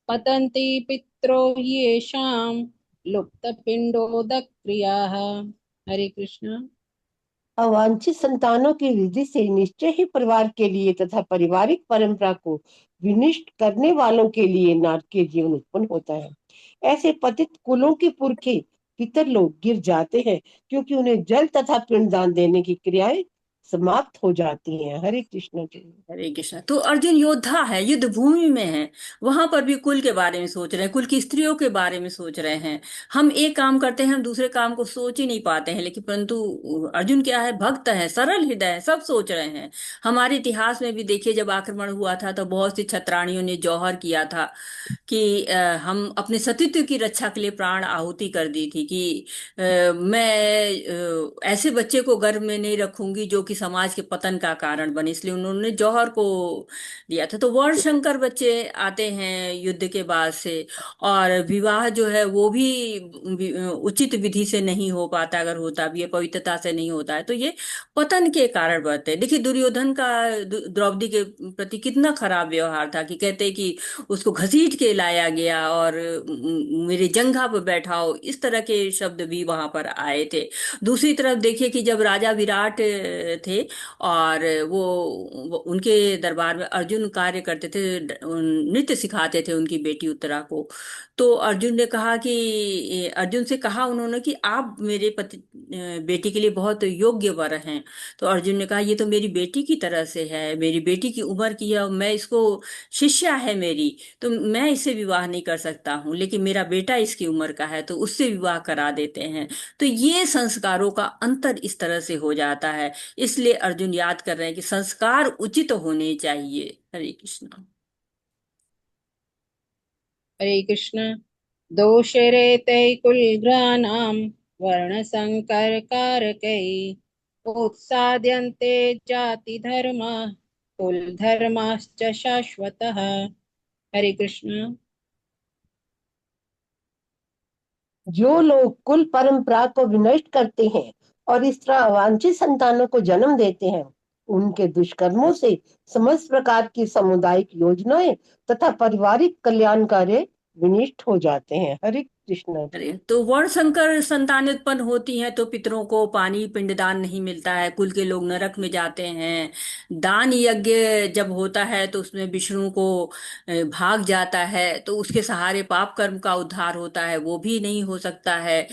पतन्ति पितरो येषां लुप्तपिण्डोदक्रियाः। हरे कृष्ण। अवांछित संतानों की वृद्धि से निश्चय ही परिवार के लिए तथा पारिवारिक परंपरा को विनिष्ट करने वालों के लिए नारकीय जीवन उत्पन्न होता है। ऐसे पतित कुलों के पुरखे पितर लोग गिर जाते हैं क्योंकि उन्हें जल तथा पिंडदान देने की क्रियाएं समाप्त हो जाती हैं। हरे कृष्ण जी। हरे कृष्णा। तो अर्जुन योद्धा है, युद्ध भूमि में है, वहां पर भी कुल के बारे में सोच रहे हैं, कुल की स्त्रियों के बारे में सोच रहे हैं। हम एक काम करते हैं, हम दूसरे काम को सोच ही नहीं पाते हैं, लेकिन परंतु अर्जुन क्या है, भक्त है, सरल हृदय है, सब सोच रहे हैं। हमारे इतिहास में भी देखिए, जब आक्रमण हुआ था तो बहुत सी क्षत्रियों ने जौहर किया था कि हम अपने सतीत्व की रक्षा के लिए प्राण आहुति कर दी थी, कि मैं ऐसे बच्चे को गर्भ में नहीं रखूंगी जो कि समाज के पतन का कारण बने, इसलिए उन्होंने जौहर को दिया था। तो वर्ण शंकर बच्चे आते हैं युद्ध के बाद से, और विवाह जो है वो भी उचित विधि से नहीं हो पाता, अगर होता भी है पवित्रता से नहीं होता है, तो ये पतन के कारण बढ़ते हैं। देखिए दुर्योधन का द्रौपदी के प्रति कितना खराब व्यवहार था, कि कहते कि उसको घसीट के लाया गया और मेरे जंघा पर बैठाओ, इस तरह के शब्द भी वहां पर आए थे। दूसरी तरफ देखिए कि जब राजा विराट थे और वो उनके दरबार में अर्जुन कार्य करते थे, नृत्य सिखाते थे उनकी बेटी उत्तरा को, तो अर्जुन ने कहा कि अर्जुन से कहा उन्होंने कि आप मेरे पति बेटी के लिए बहुत योग्य वर हैं। तो अर्जुन ने कहा ये तो मेरी बेटी की तरह से है, मेरी बेटी की उम्र की है, मैं इसको, शिष्या है मेरी, तो मैं इससे विवाह नहीं कर सकता हूँ, लेकिन मेरा बेटा इसकी उम्र का है तो उससे विवाह करा देते हैं। तो ये संस्कारों का अंतर इस तरह से हो जाता है। इसलिए अर्जुन याद कर रहे हैं कि संस्कार उचित होने चाहिए। हरे कृष्ण। हरे कृष्ण। दोषरेतै कुलघ्राणां वर्णसङ्करकारकैः उत्साद्यन्ते जातिधर्माः कुलधर्माश्च शाश्वतः। हरे कृष्ण। जो लोग कुल परंपरा को विनष्ट करते हैं और इस तरह अवांछित संतानों को जन्म देते हैं, उनके दुष्कर्मों से समस्त प्रकार की सामुदायिक योजनाएं तथा पारिवारिक कल्याण कार्य विनिष्ट हो जाते हैं। हरे कृष्ण। अरे तो वर्ण संकर संतान उत्पन्न होती हैं तो पितरों को पानी पिंडदान नहीं मिलता है, कुल के लोग नरक में जाते हैं। दान यज्ञ जब होता है तो उसमें विष्णु को भाग जाता है, तो उसके सहारे पाप कर्म का उद्धार होता है, वो भी नहीं हो सकता है।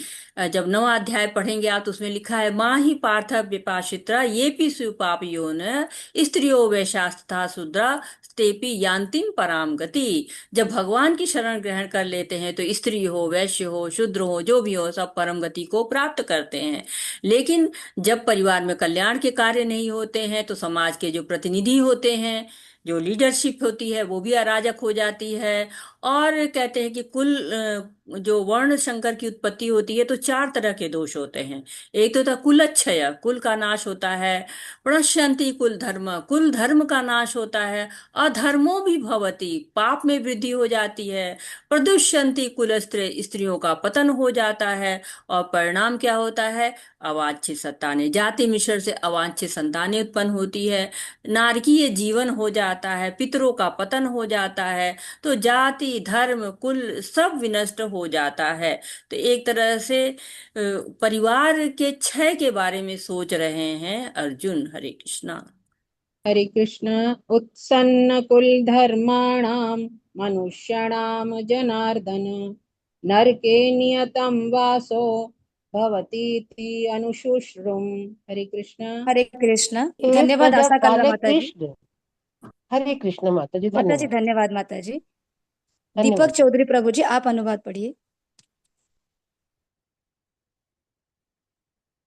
जब 9वां अध्याय पढ़ेंगे आप तो उसमें लिखा है माँ ही पार्थ विपाशित्रा ये भी सुपापियो न स्त्रियो वैशास्ता शूद्रा स्तेपी यान्तिम पराम गति। जब भगवान की शरण ग्रहण कर लेते हैं तो स्त्री हो, वैश्य हो, शूद्र हो, जो भी हो, सब परम गति को प्राप्त करते हैं। लेकिन जब परिवार में कल्याण के कार्य नहीं होते हैं तो समाज के जो प्रतिनिधि होते हैं, जो लीडरशिप होती है, वो भी अराजक हो जाती है। और कहते हैं कि जो वर्ण संकर की उत्पत्ति होती है तो 4 तरह के दोष होते हैं। एक तो था कुलक्षय, कुल का नाश होता है। प्रणश्यंति कुल धर्म, कुल धर्म का नाश होता है। अधर्मो भी भवति, पाप में वृद्धि हो जाती है। प्रदुष्यंति कुलस्त्र, स्त्रियों का पतन हो जाता है। और परिणाम क्या होता है? अवांछित संतानें, जाति मिश्रण से अवांछित संतानें उत्पन्न होती है। नारकीय जीवन हो जाता है, पितरों का पतन हो जाता है। तो जाति धर्म कुल सब विनष्ट हो जाता है। तो एक तरह से परिवार के क्षय के बारे में सोच रहे हैं अर्जुन। हरे कृष्णा। हरे कृष्ण। उत्सन्न कुलधर्माणां मनुष्याणां जनार्दन नरके नियतं वासो भवतीति अनुशुश्रुम्। हरे कृष्ण। हरे कृष्ण। एक धन्यवाद प्रजा आशा कल्ला काले माता जी। कृष्ण। हरे कृष्ण माता जी, माता जी धन्यवाद। धन्यवाद माता जी। दीपक धन्यवाद। चौधरी प्रभु जी, आप अनुवाद पढ़िए।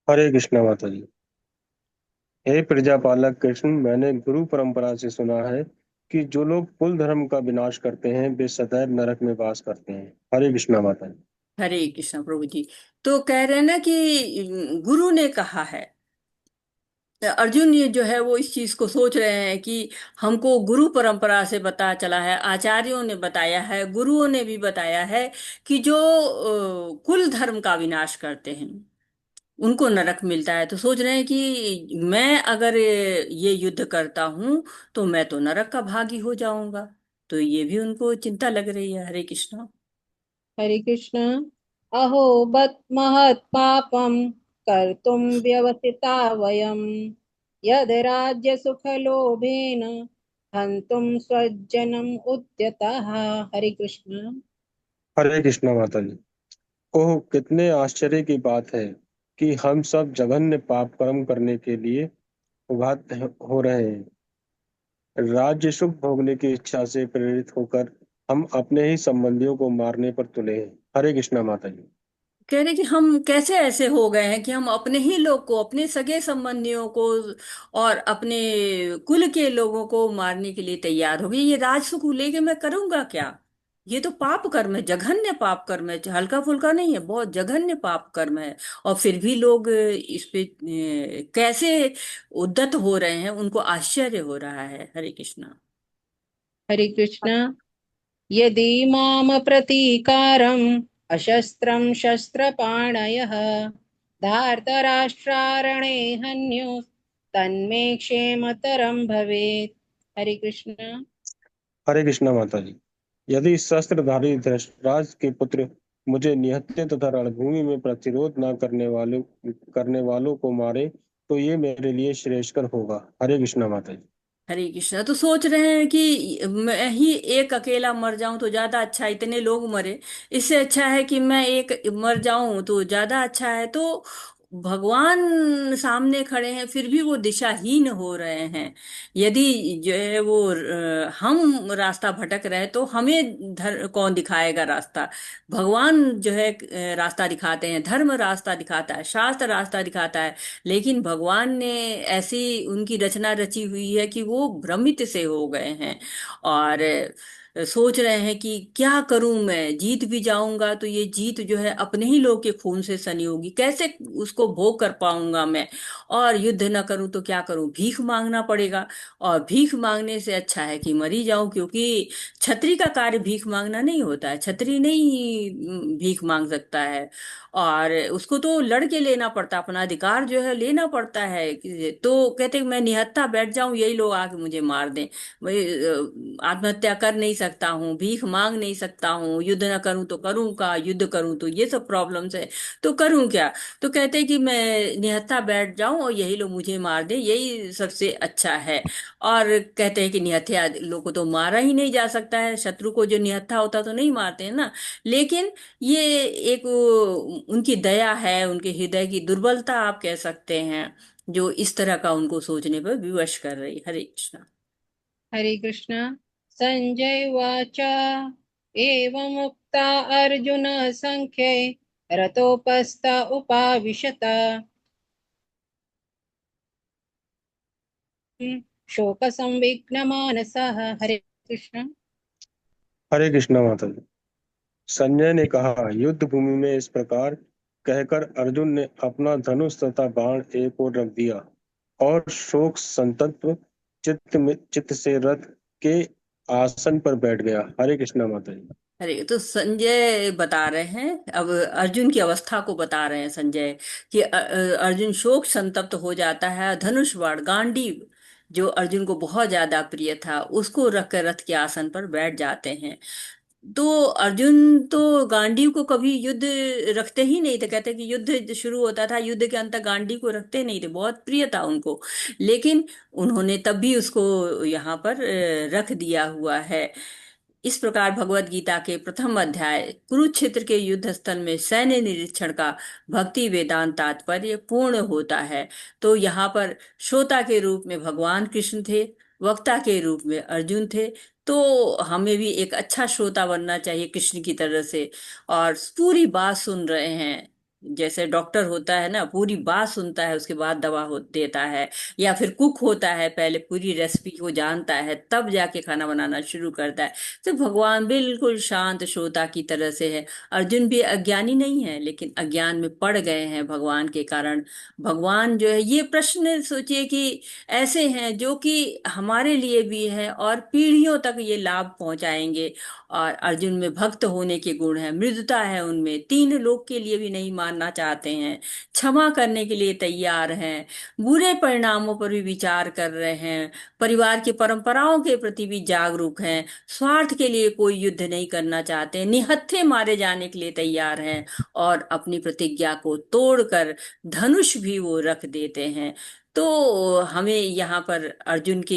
हरे कृष्णा माता जी। हे प्रजापालक कृष्ण, मैंने गुरु परंपरा से सुना है कि जो लोग कुल धर्म का विनाश करते हैं वे सदैव नरक में वास करते हैं। हरे कृष्णा माता जी। हरे कृष्ण प्रभु जी। तो कह रहे हैं ना कि गुरु ने कहा है, अर्जुन ये जो है वो इस चीज को सोच रहे हैं कि हमको गुरु परंपरा से पता चला है, आचार्यों ने बताया है, गुरुओं ने भी बताया है कि जो कुल धर्म का विनाश करते हैं उनको नरक मिलता है। तो सोच रहे हैं कि मैं अगर ये युद्ध करता हूं तो मैं तो नरक का भागी हो जाऊंगा। तो ये भी उनको चिंता लग रही है। हरे कृष्णा। हरे कृष्ण। अहो बत महत् पापं कर्तुं व्यवसिता वयं यद् राज्य सुख लोभेन हन्तुं स्वजनम् उद्यतः। हरे कृष्ण। हरे कृष्णा माता जी। ओह, कितने आश्चर्य की बात है कि हम सब जघन्य पाप कर्म करने के लिए उद्यत हो रहे हैं। राज्य सुख भोगने की इच्छा से प्रेरित होकर हम अपने ही संबंधियों को मारने पर तुले हैं। हरे कृष्णा माता जी। कह रहे कि हम कैसे ऐसे हो गए हैं कि हम अपने ही लोग को, अपने सगे संबंधियों को और अपने कुल के लोगों को मारने के लिए तैयार हो गए। ये राजसुख लेके मैं करूंगा क्या? ये तो पाप कर्म है, जघन्य पाप कर्म है, हल्का फुल्का नहीं है, बहुत जघन्य पाप कर्म है। और फिर भी लोग इस पे कैसे उद्यत हो रहे हैं, उनको आश्चर्य हो रहा है। हरे कृष्णा। हरे कृष्ण। यदि माम प्रतीकारम् अशस्त्रं शस्त्रपाणयः धार्तराष्ट्रारणे हन्युः तन्मे क्षेमतरं भवेत्। हरे कृष्ण। हरे कृष्णा माता जी। यदि शस्त्रधारी धृतराज के पुत्र मुझे निहत्थे तथा रणभूमि में प्रतिरोध न करने वालों को मारे, तो ये मेरे लिए श्रेयस्कर होगा। हरे कृष्णा माता जी। हरे कृष्णा। तो सोच रहे हैं कि मैं ही एक अकेला मर जाऊं तो ज्यादा अच्छा, इतने लोग मरे, इससे अच्छा है कि मैं एक मर जाऊं तो ज्यादा अच्छा है। तो भगवान सामने खड़े हैं, फिर भी वो दिशाहीन हो रहे हैं। यदि जो है वो हम रास्ता भटक रहे तो हमें कौन दिखाएगा रास्ता? भगवान जो है रास्ता दिखाते हैं, धर्म रास्ता दिखाता है, शास्त्र रास्ता दिखाता है। लेकिन भगवान ने ऐसी उनकी रचना रची हुई है कि वो भ्रमित से हो गए हैं। और सोच रहे हैं कि क्या करूं, मैं जीत भी जाऊंगा तो ये जीत जो है अपने ही लोग के खून से सनी होगी, कैसे उसको भोग कर पाऊंगा मैं? और युद्ध न करूं तो क्या करूं, भीख मांगना पड़ेगा। और भीख मांगने से अच्छा है कि मरी जाऊं, क्योंकि छतरी का कार्य भीख मांगना नहीं होता है, छतरी नहीं भीख मांग सकता है। और उसको तो लड़के लेना पड़ता, अपना अधिकार जो है लेना पड़ता है। तो कहते हैं, मैं निहत्था बैठ जाऊं, यही लोग आके मुझे मार दें, मैं आत्महत्या कर नहीं सकता हूँ, भीख मांग नहीं सकता हूँ, युद्ध ना करूं तो करूं का, युद्ध करूं तो ये सब प्रॉब्लम्स है, तो करूं क्या? तो कहते हैं कि मैं निहत्था बैठ जाऊं और यही लोग मुझे मार दें, यही सबसे अच्छा है। और कहते हैं कि निहत्थे लोग को तो मारा ही नहीं जा सकता है, शत्रु को जो निहत्था होता तो नहीं मारते हैं ना। लेकिन ये एक उनकी दया है, उनके हृदय की दुर्बलता आप कह सकते हैं, जो इस तरह का उनको सोचने पर विवश कर रही। हरे कृष्णा। हरे कृष्ण। संजय उवाच एवमुक्ता अर्जुन संख्ये रतोपस्थ उपाविशत शोकसंविघ्नमानसः। हरे कृष्ण। हरे कृष्णा माता जी। संजय ने कहा, युद्ध भूमि में इस प्रकार कहकर अर्जुन ने अपना धनुष तथा बाण एक ओर रख दिया और शोक संतप्त चित्त से रथ के आसन पर बैठ गया। हरे कृष्णा माता जी। अरे, तो संजय बता रहे हैं, अब अर्जुन की अवस्था को बता रहे हैं संजय, कि अर्जुन शोक संतप्त हो जाता है, धनुष बाण गांडीव जो अर्जुन को बहुत ज्यादा प्रिय था उसको रखकर रथ के आसन पर बैठ जाते हैं। तो अर्जुन तो गांडीव को कभी युद्ध रखते ही नहीं थे, कहते कि युद्ध शुरू होता था, युद्ध के अंत तक गांडीव को रखते नहीं थे, बहुत प्रिय था उनको। लेकिन उन्होंने तब भी उसको यहाँ पर रख दिया हुआ है। इस प्रकार भगवत गीता के प्रथम अध्याय कुरुक्षेत्र के युद्ध स्थल में सैन्य निरीक्षण का भक्ति वेदांत तात्पर्य पूर्ण होता है। तो यहाँ पर श्रोता के रूप में भगवान कृष्ण थे, वक्ता के रूप में अर्जुन थे। तो हमें भी एक अच्छा श्रोता बनना चाहिए कृष्ण की तरह से, और पूरी बात सुन रहे हैं। जैसे डॉक्टर होता है ना, पूरी बात सुनता है उसके बाद दवा देता है। या फिर कुक होता है, पहले पूरी रेसिपी को जानता है तब जाके खाना बनाना शुरू करता है। तो भगवान बिल्कुल शांत श्रोता की तरह से है। अर्जुन भी अज्ञानी नहीं है, लेकिन अज्ञान में पड़ गए हैं भगवान के कारण। भगवान जो है, ये प्रश्न सोचिए कि ऐसे हैं जो कि हमारे लिए भी है और पीढ़ियों तक ये लाभ पहुंचाएंगे। और अर्जुन में भक्त होने के गुण है, मृदुता है उनमें, तीन लोक के लिए भी नहीं मानना चाहते हैं, क्षमा करने के लिए तैयार हैं, बुरे परिणामों पर भी विचार कर रहे हैं, परिवार की परंपराओं के प्रति भी जागरूक हैं, स्वार्थ के लिए कोई युद्ध नहीं करना चाहते, निहत्थे मारे जाने के लिए तैयार हैं, और अपनी प्रतिज्ञा को तोड़कर धनुष भी वो रख देते हैं। तो हमें यहाँ पर अर्जुन के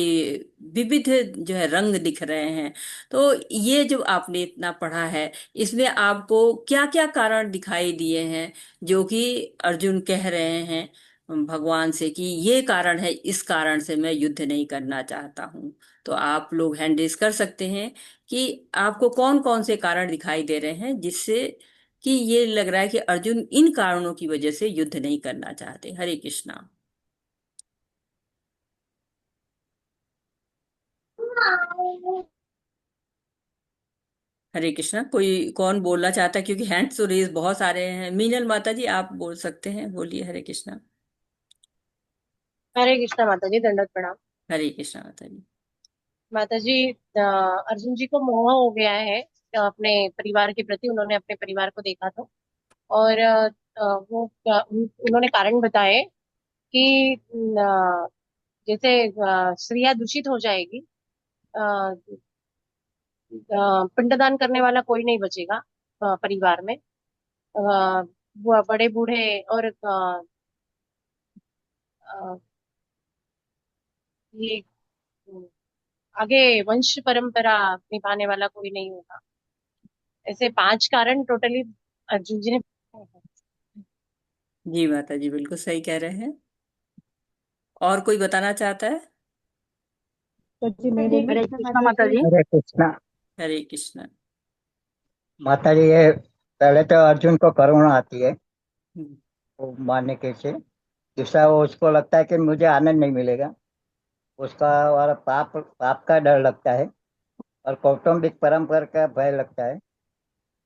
विविध जो है रंग दिख रहे हैं। तो ये जो आपने इतना पढ़ा है, इसमें आपको क्या क्या कारण दिखाई दिए हैं जो कि अर्जुन कह रहे हैं भगवान से कि ये कारण है, इस कारण से मैं युद्ध नहीं करना चाहता हूँ? तो आप लोग हैंड रेस कर सकते हैं कि आपको कौन कौन से कारण दिखाई दे रहे हैं जिससे कि ये लग रहा है कि अर्जुन इन कारणों की वजह से युद्ध नहीं करना चाहते। हरे कृष्णा। हरे कृष्णा। कोई कौन बोलना चाहता है? क्योंकि हैंड्स तो रेज बहुत सारे हैं। मीनल माता जी आप बोल सकते हैं, बोलिए। हरे कृष्णा। हरे कृष्णा माता जी, दंडवत प्रणाम। हरे कृष्णा माता जी। माता जी, अर्जुन जी को मोह हो गया है अपने परिवार के प्रति। उन्होंने अपने परिवार को देखा तो, और उन्होंने कारण बताए कि जैसे स्त्रियां दूषित हो जाएगी, पिंडदान करने वाला कोई नहीं बचेगा परिवार में। वो बड़े बूढ़े और ये आगे वंश परंपरा निभाने वाला कोई नहीं होगा। ऐसे 5 कारण टोटली अर्जुन जी ने। जी माता जी बिल्कुल सही कह रहे हैं। और कोई बताना चाहता है? तो जी मैं हरे बोलूं। कृष्णा माता जी। हरे कृष्णा। हरे कृष्णा। माता जी, ये पहले तो अर्जुन को करुणा आती है हम्म, वो मारने के से। दूसरा, वो उसको लगता है कि मुझे आनंद नहीं मिलेगा उसका, और पाप पाप का डर लगता है, और कौटुंबिक परंपरा का भय लगता है,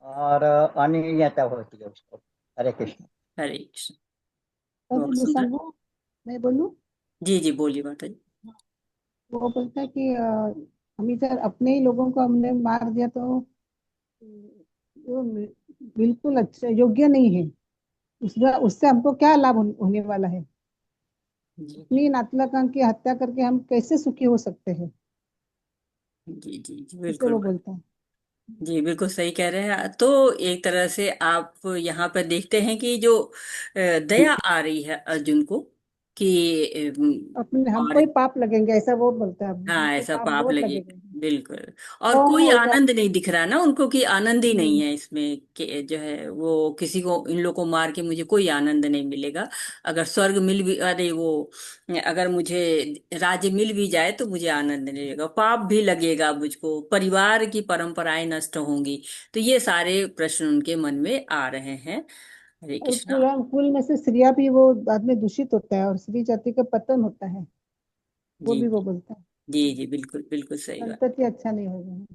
और अनियमितता होती है उसको। हरे कृष्ण। हरे कृष्णा। तो जी बहुत मिसाल सुंदर। वो मैं बोलूं। जी जी बोलिए माता जी। वो बोलता है कि हम इधर अपने ही लोगों को हमने मार दिया तो वो बिल्कुल अच्छा योग्य नहीं है। उसका उससे हमको क्या लाभ होने वाला है। जी अपनी नातलकान की हत्या करके हम कैसे सुखी हो सकते हैं। जी जी जी इससे बिल्कुल। वो बोलता है। जी बिल्कुल सही कह रहे हैं। तो एक तरह से आप यहाँ पर देखते हैं कि जो दया आ रही है अर्जुन को कि अपने हमको और ही पाप लगेंगे ऐसा वो बोलता है, हाँ हमको ऐसा पाप पाप बहुत लगे। लगेगा। बिल्कुल। और मोह कोई होगा। आनंद नहीं दिख रहा ना उनको, कि आनंद ही नहीं हम्म। है इसमें, कि जो है वो किसी को, इन लोगों को मार के मुझे कोई आनंद नहीं मिलेगा। अगर स्वर्ग मिल भी, अरे वो, अगर मुझे राज्य मिल भी जाए तो मुझे आनंद नहीं लगेगा, पाप भी लगेगा मुझको, परिवार की परंपराएं नष्ट होंगी। तो ये सारे प्रश्न उनके मन में आ रहे हैं। हरे और कृष्णा। पूरा कुल में से स्त्रियां भी वो बाद में दूषित होता है और स्त्री जाति का पतन होता है। वो जी भी वो जी बोलता है। जी जी बिल्कुल बिल्कुल सही बात। संतति अच्छा नहीं होगा।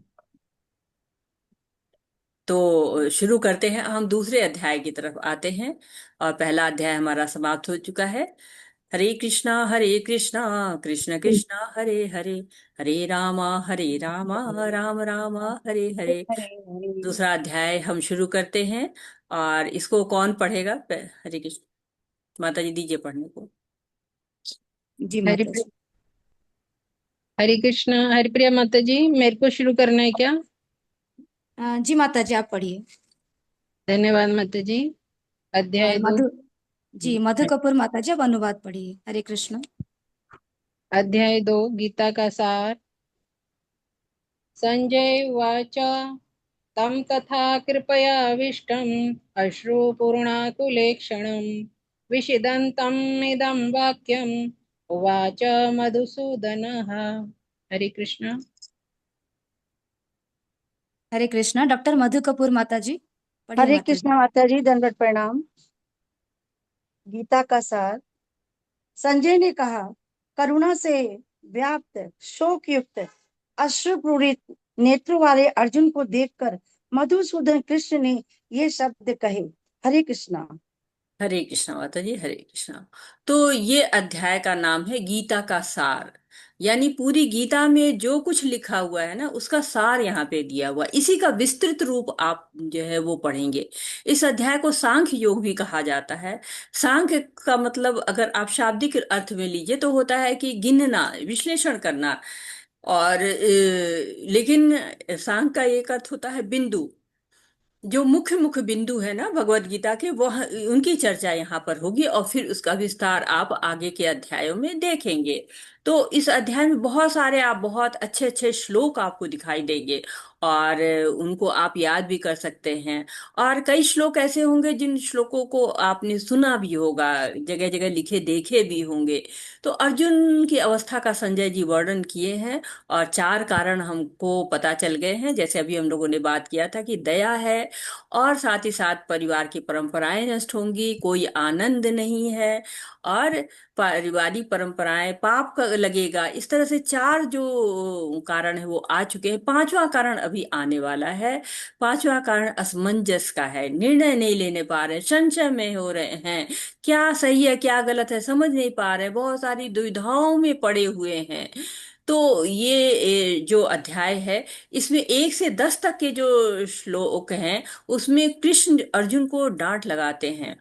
तो शुरू करते हैं, हम दूसरे अध्याय की तरफ आते हैं। और पहला अध्याय हमारा समाप्त हो चुका है। हरे कृष्णा कृष्ण कृष्ण हरे हरे, हरे रामा राम राम हरे हरे। हरे हरे। दूसरा अध्याय हम शुरू करते हैं। और इसको कौन पढ़ेगा? हरे कृष्ण माता जी दीजिए पढ़ने को। जी हरि माता जी। हरे कृष्णा। हरिप्रिया माता जी, मेरे को शुरू करना है क्या? जी माता जी आप पढ़िए। धन्यवाद माता जी। और अध्याय 2। मधु जी मधु कपूर माता जी आप अनुवाद पढ़िए। हरे कृष्ण। अध्याय 2, गीता का सार। संजय उवाच, तं तथा कृपयाविष्टम् अश्रुपूर्णाकुलेक्षणम् विषिदन्तम् इदं वाक्यम् उवाच मधुसूदनः। हरे कृष्ण। हरे कृष्णा। डॉक्टर मधु कपूर माता जी पढ़िए हरे माता जी। कृष्णा माता जी, दंडवत प्रणाम। गीता का सार। संजय ने कहा, करुणा से व्याप्त शोक युक्त अश्रुपूरित नेत्रों वाले अर्जुन को देखकर मधुसूदन कृष्ण ने ये शब्द कहे। हरे कृष्णा। हरे कृष्णा माता जी। हरे कृष्णा। तो ये अध्याय का नाम है गीता का सार। यानी पूरी गीता में जो कुछ लिखा हुआ है ना, उसका सार यहाँ पे दिया हुआ है। इसी का विस्तृत रूप आप जो है वो पढ़ेंगे। इस अध्याय को सांख्य योग भी कहा जाता है। सांख्य का मतलब अगर आप शाब्दिक अर्थ में लीजिए तो होता है कि गिनना, विश्लेषण करना। और लेकिन सांख्य का एक अर्थ होता है बिंदु। जो मुख्य मुख्य बिंदु है ना भगवत गीता के, वह उनकी चर्चा यहाँ पर होगी और फिर उसका विस्तार आप आगे के अध्यायों में देखेंगे। तो इस अध्याय में बहुत सारे, आप बहुत अच्छे अच्छे श्लोक आपको दिखाई देंगे। और उनको आप याद भी कर सकते हैं। और कई श्लोक ऐसे होंगे जिन श्लोकों को आपने सुना भी होगा, जगह जगह लिखे देखे भी होंगे। तो अर्जुन की अवस्था का संजय जी वर्णन किए हैं। और 4 कारण हमको पता चल गए हैं, जैसे अभी हम लोगों ने बात किया था कि दया है, और साथ ही साथ परिवार की परंपराएं नष्ट होंगी, कोई आनंद नहीं है, और पारिवारिक परंपराएं, पाप का लगेगा। इस तरह से 4 जो कारण है वो आ चुके हैं। 5वां कारण अभी आने वाला है। पांचवा कारण असमंजस का है, निर्णय नहीं लेने पा रहे, संशय में हो रहे हैं, क्या सही है क्या गलत है समझ नहीं पा रहे, बहुत सारी दुविधाओं में पड़े हुए हैं। तो ये जो अध्याय है, इसमें 1 से 10 तक के जो श्लोक हैं, उसमें कृष्ण अर्जुन को डांट लगाते हैं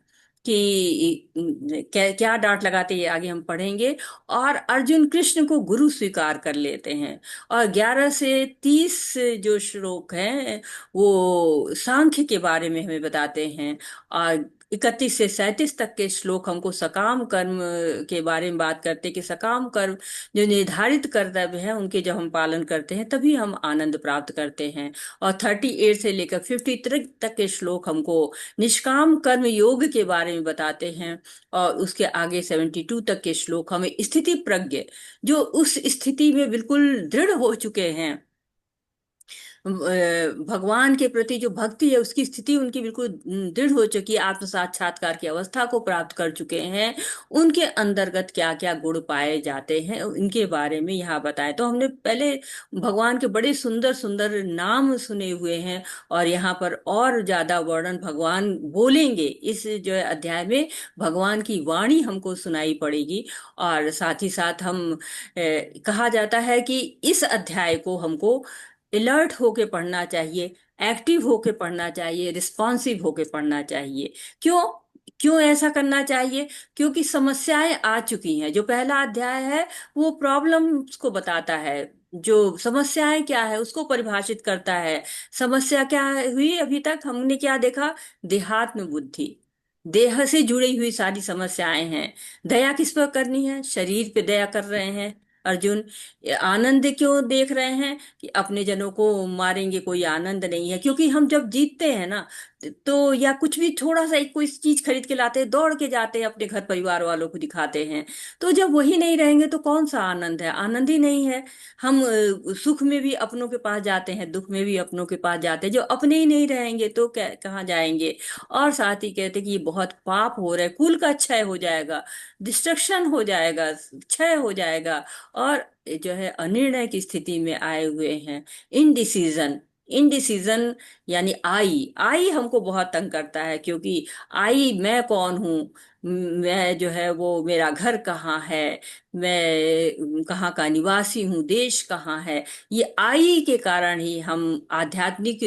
कि क्या क्या डांट लगाते हैं, ये आगे हम पढ़ेंगे। और अर्जुन कृष्ण को गुरु स्वीकार कर लेते हैं। और 11 से 30 जो श्लोक हैं, वो सांख्य के बारे में हमें बताते हैं। और 31 से 37 तक के श्लोक हमको सकाम कर्म के बारे में बात करते हैं कि सकाम कर्म जो निर्धारित कर्तव्य है उनके जब हम पालन करते हैं तभी हम आनंद प्राप्त करते हैं। और 38 से लेकर 53 तक के श्लोक हमको निष्काम कर्म योग के बारे में बताते हैं। और उसके आगे 72 तक के श्लोक हमें स्थिति प्रज्ञ, जो उस स्थिति में बिल्कुल दृढ़ हो चुके हैं, भगवान के प्रति जो भक्ति है उसकी स्थिति उनकी बिल्कुल दृढ़ हो चुकी है, आत्म साक्षात्कार की अवस्था को प्राप्त कर चुके हैं, उनके अंतर्गत क्या क्या गुण पाए जाते हैं इनके बारे में यहाँ बताए। तो हमने पहले भगवान के बड़े सुंदर सुंदर नाम सुने हुए हैं, और यहाँ पर और ज्यादा वर्णन भगवान बोलेंगे। इस जो है अध्याय में भगवान की वाणी हमको सुनाई पड़ेगी। और साथ ही साथ कहा जाता है कि इस अध्याय को हमको अलर्ट होके पढ़ना चाहिए, एक्टिव होके पढ़ना चाहिए, रिस्पॉन्सिव होके पढ़ना चाहिए। क्यों क्यों ऐसा करना चाहिए? क्योंकि समस्याएं आ चुकी हैं। जो पहला अध्याय है वो प्रॉब्लम्स को बताता है, जो समस्याएं क्या है उसको परिभाषित करता है। समस्या क्या हुई अभी तक हमने क्या देखा? देहात्म बुद्धि, देह से जुड़ी हुई सारी समस्याएं हैं। दया किस पर करनी है? शरीर पे दया कर रहे हैं अर्जुन। आनंद क्यों देख रहे हैं कि अपने जनों को मारेंगे, कोई आनंद नहीं है। क्योंकि हम जब जीतते हैं ना, तो या कुछ भी थोड़ा सा एक कोई चीज खरीद के लाते हैं, दौड़ के जाते हैं अपने घर परिवार वालों को दिखाते हैं। तो जब वही नहीं रहेंगे तो कौन सा आनंद है? आनंद ही नहीं है। हम सुख में भी अपनों के पास जाते हैं, दुख में भी अपनों के पास जाते हैं। जो अपने ही नहीं रहेंगे तो कहाँ जाएंगे? और साथ ही कहते कि ये बहुत पाप हो रहा है, कुल का क्षय हो जाएगा, डिस्ट्रक्शन हो जाएगा, क्षय हो जाएगा। और जो है अनिर्णय की स्थिति में आए हुए हैं, इनडिसीजन। इनडिसीजन यानी आई आई हमको बहुत तंग करता है, क्योंकि आई मैं कौन हूँ, मैं जो है वो मेरा घर कहाँ है, मैं कहाँ का निवासी हूँ, देश कहाँ है। ये आई के कारण ही हम आध्यात्मिक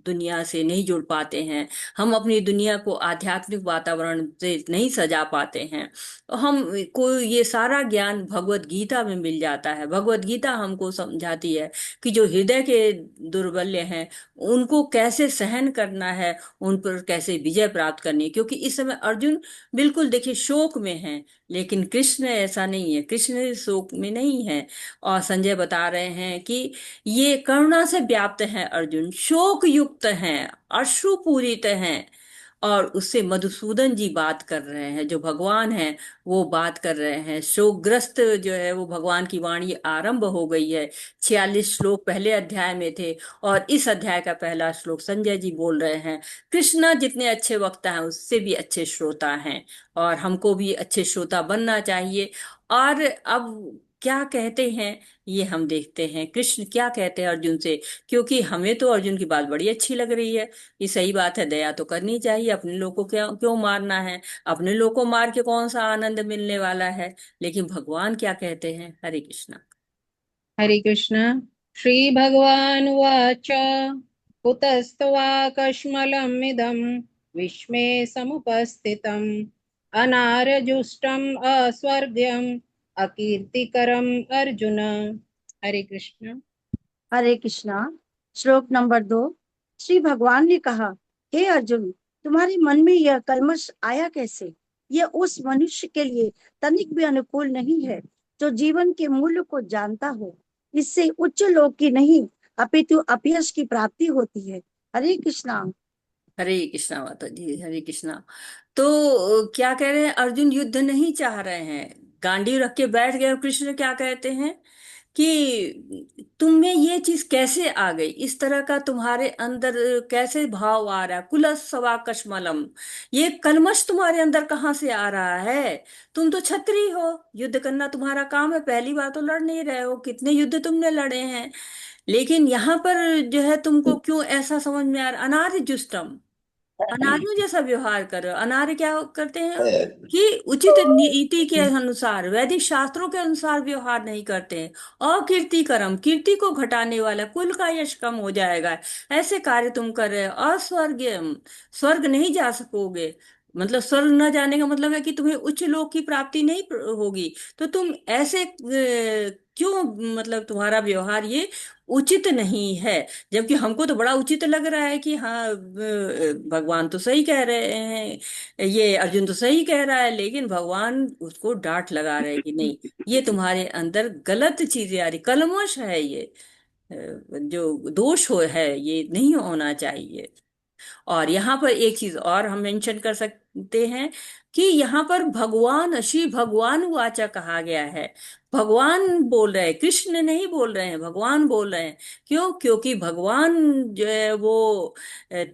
दुनिया से नहीं जुड़ पाते हैं। हम अपनी दुनिया को आध्यात्मिक वातावरण से नहीं सजा पाते हैं। तो हम को ये सारा ज्ञान भगवत गीता में मिल जाता है। भगवत गीता हमको समझाती है कि जो हृदय के दुर्बल्य हैं उनको कैसे सहन करना है, उन पर कैसे विजय प्राप्त करनी है। क्योंकि इस समय अर्जुन बिल्कुल देखिए शोक में है, लेकिन कृष्ण ऐसा नहीं है, कृष्ण शोक में नहीं है। और संजय बता रहे हैं कि ये करुणा से व्याप्त हैं, अर्जुन शोक युक्त हैं, अश्रुपूरित हैं। और उससे मधुसूदन जी बात कर रहे हैं, जो भगवान हैं वो बात कर रहे हैं। शोकग्रस्त जो है वो भगवान की वाणी आरंभ हो गई है। 46 श्लोक पहले अध्याय में थे, और इस अध्याय का पहला श्लोक संजय जी बोल रहे हैं। कृष्णा जितने अच्छे वक्ता हैं उससे भी अच्छे श्रोता हैं, और हमको भी अच्छे श्रोता बनना चाहिए। और अब क्या कहते हैं ये हम देखते हैं, कृष्ण क्या कहते हैं अर्जुन से। क्योंकि हमें तो अर्जुन की बात बड़ी अच्छी लग रही है, ये सही बात है, दया तो करनी चाहिए, अपने लोग को क्यों क्यों मारना है, अपने लोग को मार के कौन सा आनंद मिलने वाला है। लेकिन भगवान क्या कहते हैं? हरे कृष्णा। हरे कृष्ण। श्री भगवान उवाच कुतस्त्वाकश्मलम् इदं विश्वे समुपस्थितम् अनार्यजुष्टम् अस्वर्ग्यम् अकीर्तिकरम् अर्जुन। हरे कृष्ण। हरे कृष्णा। श्लोक नंबर 2। श्री भगवान ने कहा, हे अर्जुन, तुम्हारे मन में यह कल्मश आया कैसे? यह उस मनुष्य के लिए तनिक भी अनुकूल नहीं है जो जीवन के मूल्य को जानता हो। इससे उच्च लोक की नहीं अपितु अपयश की प्राप्ति होती है। हरे कृष्णा। हरे कृष्णा माता जी, हरे कृष्णा। तो क्या कह रहे हैं? अर्जुन युद्ध नहीं चाह रहे हैं, गांडीव रख के बैठ गए। और कृष्ण क्या कहते हैं कि तुम में ये चीज कैसे आ गई, इस तरह का तुम्हारे अंदर कैसे भाव आ रहा है? कुलस सवा कश्मलम, ये कलमश तुम्हारे अंदर कहाँ से आ रहा है? तुम तो क्षत्रिय हो, युद्ध करना तुम्हारा काम है, पहली बार तो लड़ नहीं रहे हो, कितने युद्ध तुमने लड़े हैं। लेकिन यहाँ पर जो है तुमको क्यों ऐसा समझ में आ रहा, अनार्य जुष्टम, अनार्यों जैसा व्यवहार कर रहे हो। अनार्य क्या करते हैं कि उचित नीति के अनुसार, वैदिक शास्त्रों के अनुसार व्यवहार नहीं करते हैं। अकीर्ति कर्म, कीर्ति को घटाने वाला, कुल का यश कम हो जाएगा, ऐसे कार्य तुम कर रहे हो। अस्वर्गीय, स्वर्ग नहीं जा सकोगे, मतलब स्वर्ग न जाने का मतलब है कि तुम्हें उच्च लोक की प्राप्ति नहीं होगी। तो तुम ऐसे क्यों, मतलब तुम्हारा व्यवहार ये उचित नहीं है। जबकि हमको तो बड़ा उचित लग रहा है कि हाँ, भगवान तो सही कह रहे हैं, ये अर्जुन तो सही कह रहा है, लेकिन भगवान उसको डांट लगा रहे हैं कि नहीं, ये तुम्हारे अंदर गलत चीजें आ रही, कलमश है ये, जो दोष हो है ये नहीं होना चाहिए। और यहाँ पर एक चीज और हम मेंशन कर सकते हैं कि यहाँ पर भगवान, श्री भगवान वाचा कहा गया है। भगवान बोल रहे हैं, कृष्ण नहीं बोल रहे हैं, भगवान बोल रहे हैं। क्यों? क्योंकि भगवान जो है वो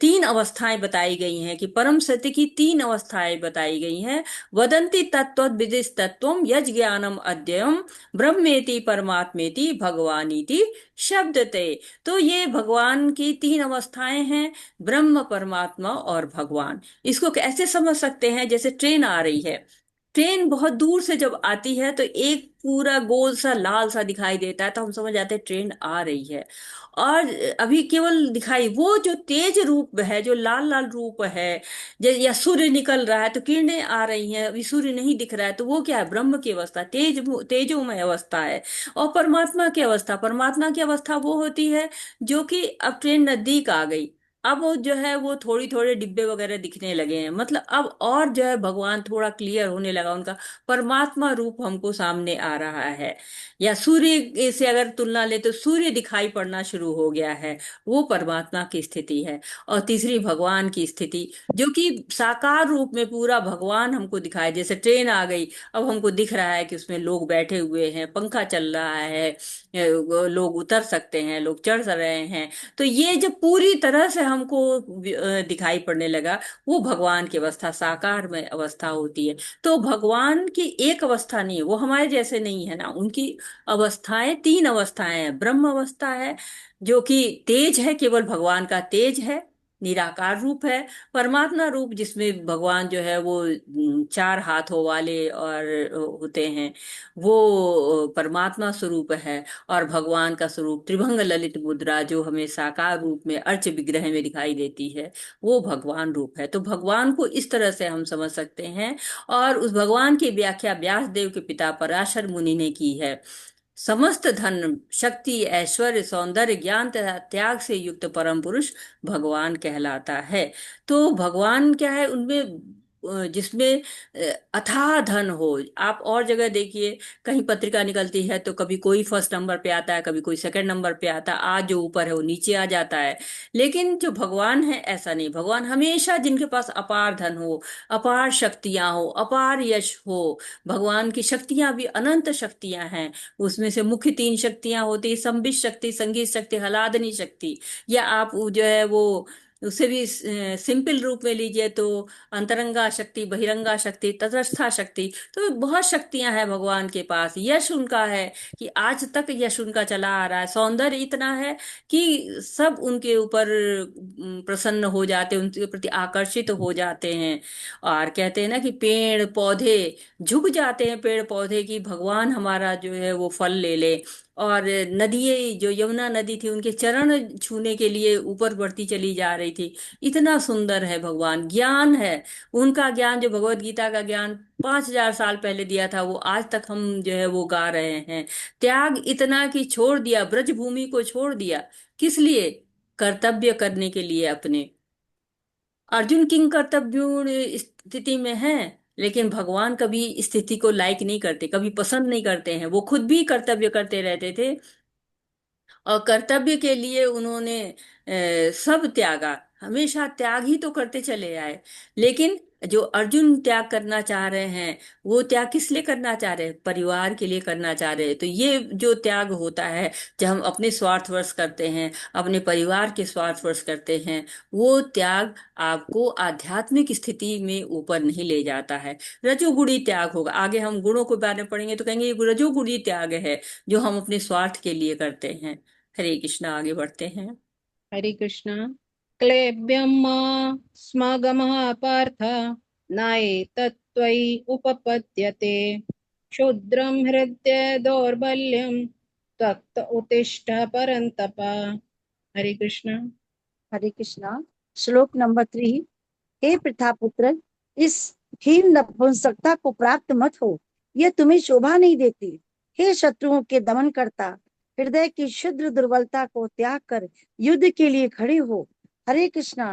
तीन अवस्थाएं बताई गई हैं, कि परम सत्य की तीन अवस्थाएं बताई गई हैं। वदंती तत्व विदिश तत्वम यज ज्ञानम अद्ययम ब्रह्मेति परमात्मेति भगवानीति शब्दते। तो ये भगवान की तीन अवस्थाएं हैं, ब्रह्म, परमात्मा और भगवान। इसको कैसे समझ सकते हैं? जैसे ट्रेन आ रही है, ट्रेन बहुत दूर से जब आती है तो एक पूरा गोल सा लाल सा दिखाई देता है, तो हम समझ जाते हैं ट्रेन आ रही है। और अभी केवल दिखाई, वो जो तेज रूप है, जो लाल लाल रूप है, या सूर्य निकल रहा है तो किरणें आ रही हैं, अभी सूर्य नहीं दिख रहा है, तो वो क्या है? ब्रह्म की अवस्था, तेजोमय अवस्था है। और परमात्मा की अवस्था, परमात्मा की अवस्था वो होती है जो कि अब ट्रेन नजदीक आ गई, अब वो जो है वो थोड़ी थोड़े डिब्बे वगैरह दिखने लगे हैं, मतलब अब और जो है भगवान थोड़ा क्लियर होने लगा, उनका परमात्मा रूप हमको सामने आ रहा है। या सूर्य से अगर तुलना ले तो सूर्य दिखाई पड़ना शुरू हो गया है, वो परमात्मा की स्थिति है। और तीसरी भगवान की स्थिति, जो कि साकार रूप में पूरा भगवान हमको दिखाई, जैसे ट्रेन आ गई, अब हमको दिख रहा है कि उसमें लोग बैठे हुए हैं, पंखा चल रहा है, लोग उतर सकते हैं, लोग चढ़ रहे हैं। तो ये जब पूरी तरह से हमको दिखाई पड़ने लगा, वो भगवान की अवस्था, साकार में अवस्था होती है। तो भगवान की एक अवस्था नहीं है, वो हमारे जैसे नहीं है ना, उनकी अवस्थाएं तीन अवस्थाएं हैं। ब्रह्म अवस्था है जो कि तेज है, केवल भगवान का तेज है, निराकार रूप है। परमात्मा रूप जिसमें भगवान जो है वो चार हाथों वाले और होते हैं, वो परमात्मा स्वरूप है। और भगवान का स्वरूप त्रिभंग ललित मुद्रा, जो हमें साकार रूप में अर्च विग्रह में दिखाई देती है, वो भगवान रूप है। तो भगवान को इस तरह से हम समझ सकते हैं। और उस भगवान की व्याख्या व्यास देव के पिता पराशर मुनि ने की है। समस्त धन, शक्ति, ऐश्वर्य, सौंदर्य, ज्ञान तथा त्याग से युक्त परम पुरुष भगवान कहलाता है। तो भगवान क्या है उनमें, जिसमें अथाह धन हो। आप और जगह देखिए, कहीं पत्रिका निकलती है तो कभी कोई फर्स्ट नंबर पे आता है, कभी कोई सेकंड नंबर पे आता है, आज जो ऊपर है वो नीचे आ जाता है। लेकिन जो भगवान है ऐसा नहीं, भगवान हमेशा जिनके पास अपार धन हो, अपार शक्तियां हो, अपार यश हो। भगवान की शक्तियां भी अनंत शक्तियां हैं। उसमें से मुख्य तीन शक्तियां होती, संबित शक्ति, संगीत शक्ति, हलादनी शक्ति। या आप जो है वो उसे भी सिंपल रूप में लीजिए तो अंतरंगा शक्ति, बहिरंगा शक्ति, तटस्था शक्ति। तो बहुत शक्तियां हैं भगवान के पास। यश उनका है कि आज तक यश उनका चला आ रहा है। सौंदर्य इतना है कि सब उनके ऊपर प्रसन्न हो जाते हैं, उनके प्रति आकर्षित हो जाते हैं। और कहते हैं ना कि पेड़ पौधे झुक जाते हैं, पेड़ पौधे की भगवान हमारा जो है वो फल ले ले। और नदी, जो यमुना नदी थी, उनके चरण छूने के लिए ऊपर बढ़ती चली जा रही थी। इतना सुंदर है भगवान। ज्ञान है, उनका ज्ञान जो भगवत गीता का ज्ञान 5,000 साल पहले दिया था, वो आज तक हम जो है वो गा रहे हैं। त्याग इतना कि छोड़ दिया, ब्रज भूमि को छोड़ दिया, किस लिए? कर्तव्य करने के लिए अपने। अर्जुन किंग कर्तव्य स्थिति में है, लेकिन भगवान कभी स्थिति को लाइक नहीं करते, कभी पसंद नहीं करते हैं। वो खुद भी कर्तव्य करते रहते थे, और कर्तव्य के लिए उन्होंने सब त्यागा, हमेशा त्याग ही तो करते चले आए। लेकिन जो अर्जुन त्याग करना चाह रहे हैं, वो त्याग किस लिए करना चाह रहे हैं? परिवार के लिए करना चाह रहे हैं। तो ये जो त्याग होता है, जब हम अपने स्वार्थवश करते हैं, अपने परिवार के स्वार्थवश करते हैं, वो त्याग आपको आध्यात्मिक स्थिति में ऊपर नहीं ले जाता है। रजोगुणी त्याग होगा, आगे हम गुणों के बारे में पढ़ेंगे तो कहेंगे ये रजोगुणी त्याग है, जो हम अपने स्वार्थ के लिए करते हैं। हरे कृष्णा, आगे बढ़ते हैं। हरे कृष्ण। क्लेब्यम स्मगमः पार्थ नाएतत्त्वयि उपपद्यते क्षुद्रं हृदय दौर्बल्यं त्वक्त उत्तिष्ठ परन्तप। हरे कृष्ण। हरे कृष्णा। श्लोक नंबर 3। हे प्रथापुत्र, इस हीन नपुंसकता को प्राप्त मत हो, यह तुम्हें शोभा नहीं देती। हे शत्रुओं के दमन करता, हृदय की क्षुद्र दुर्बलता को त्याग कर युद्ध के लिए खड़े हो। हरे कृष्णा।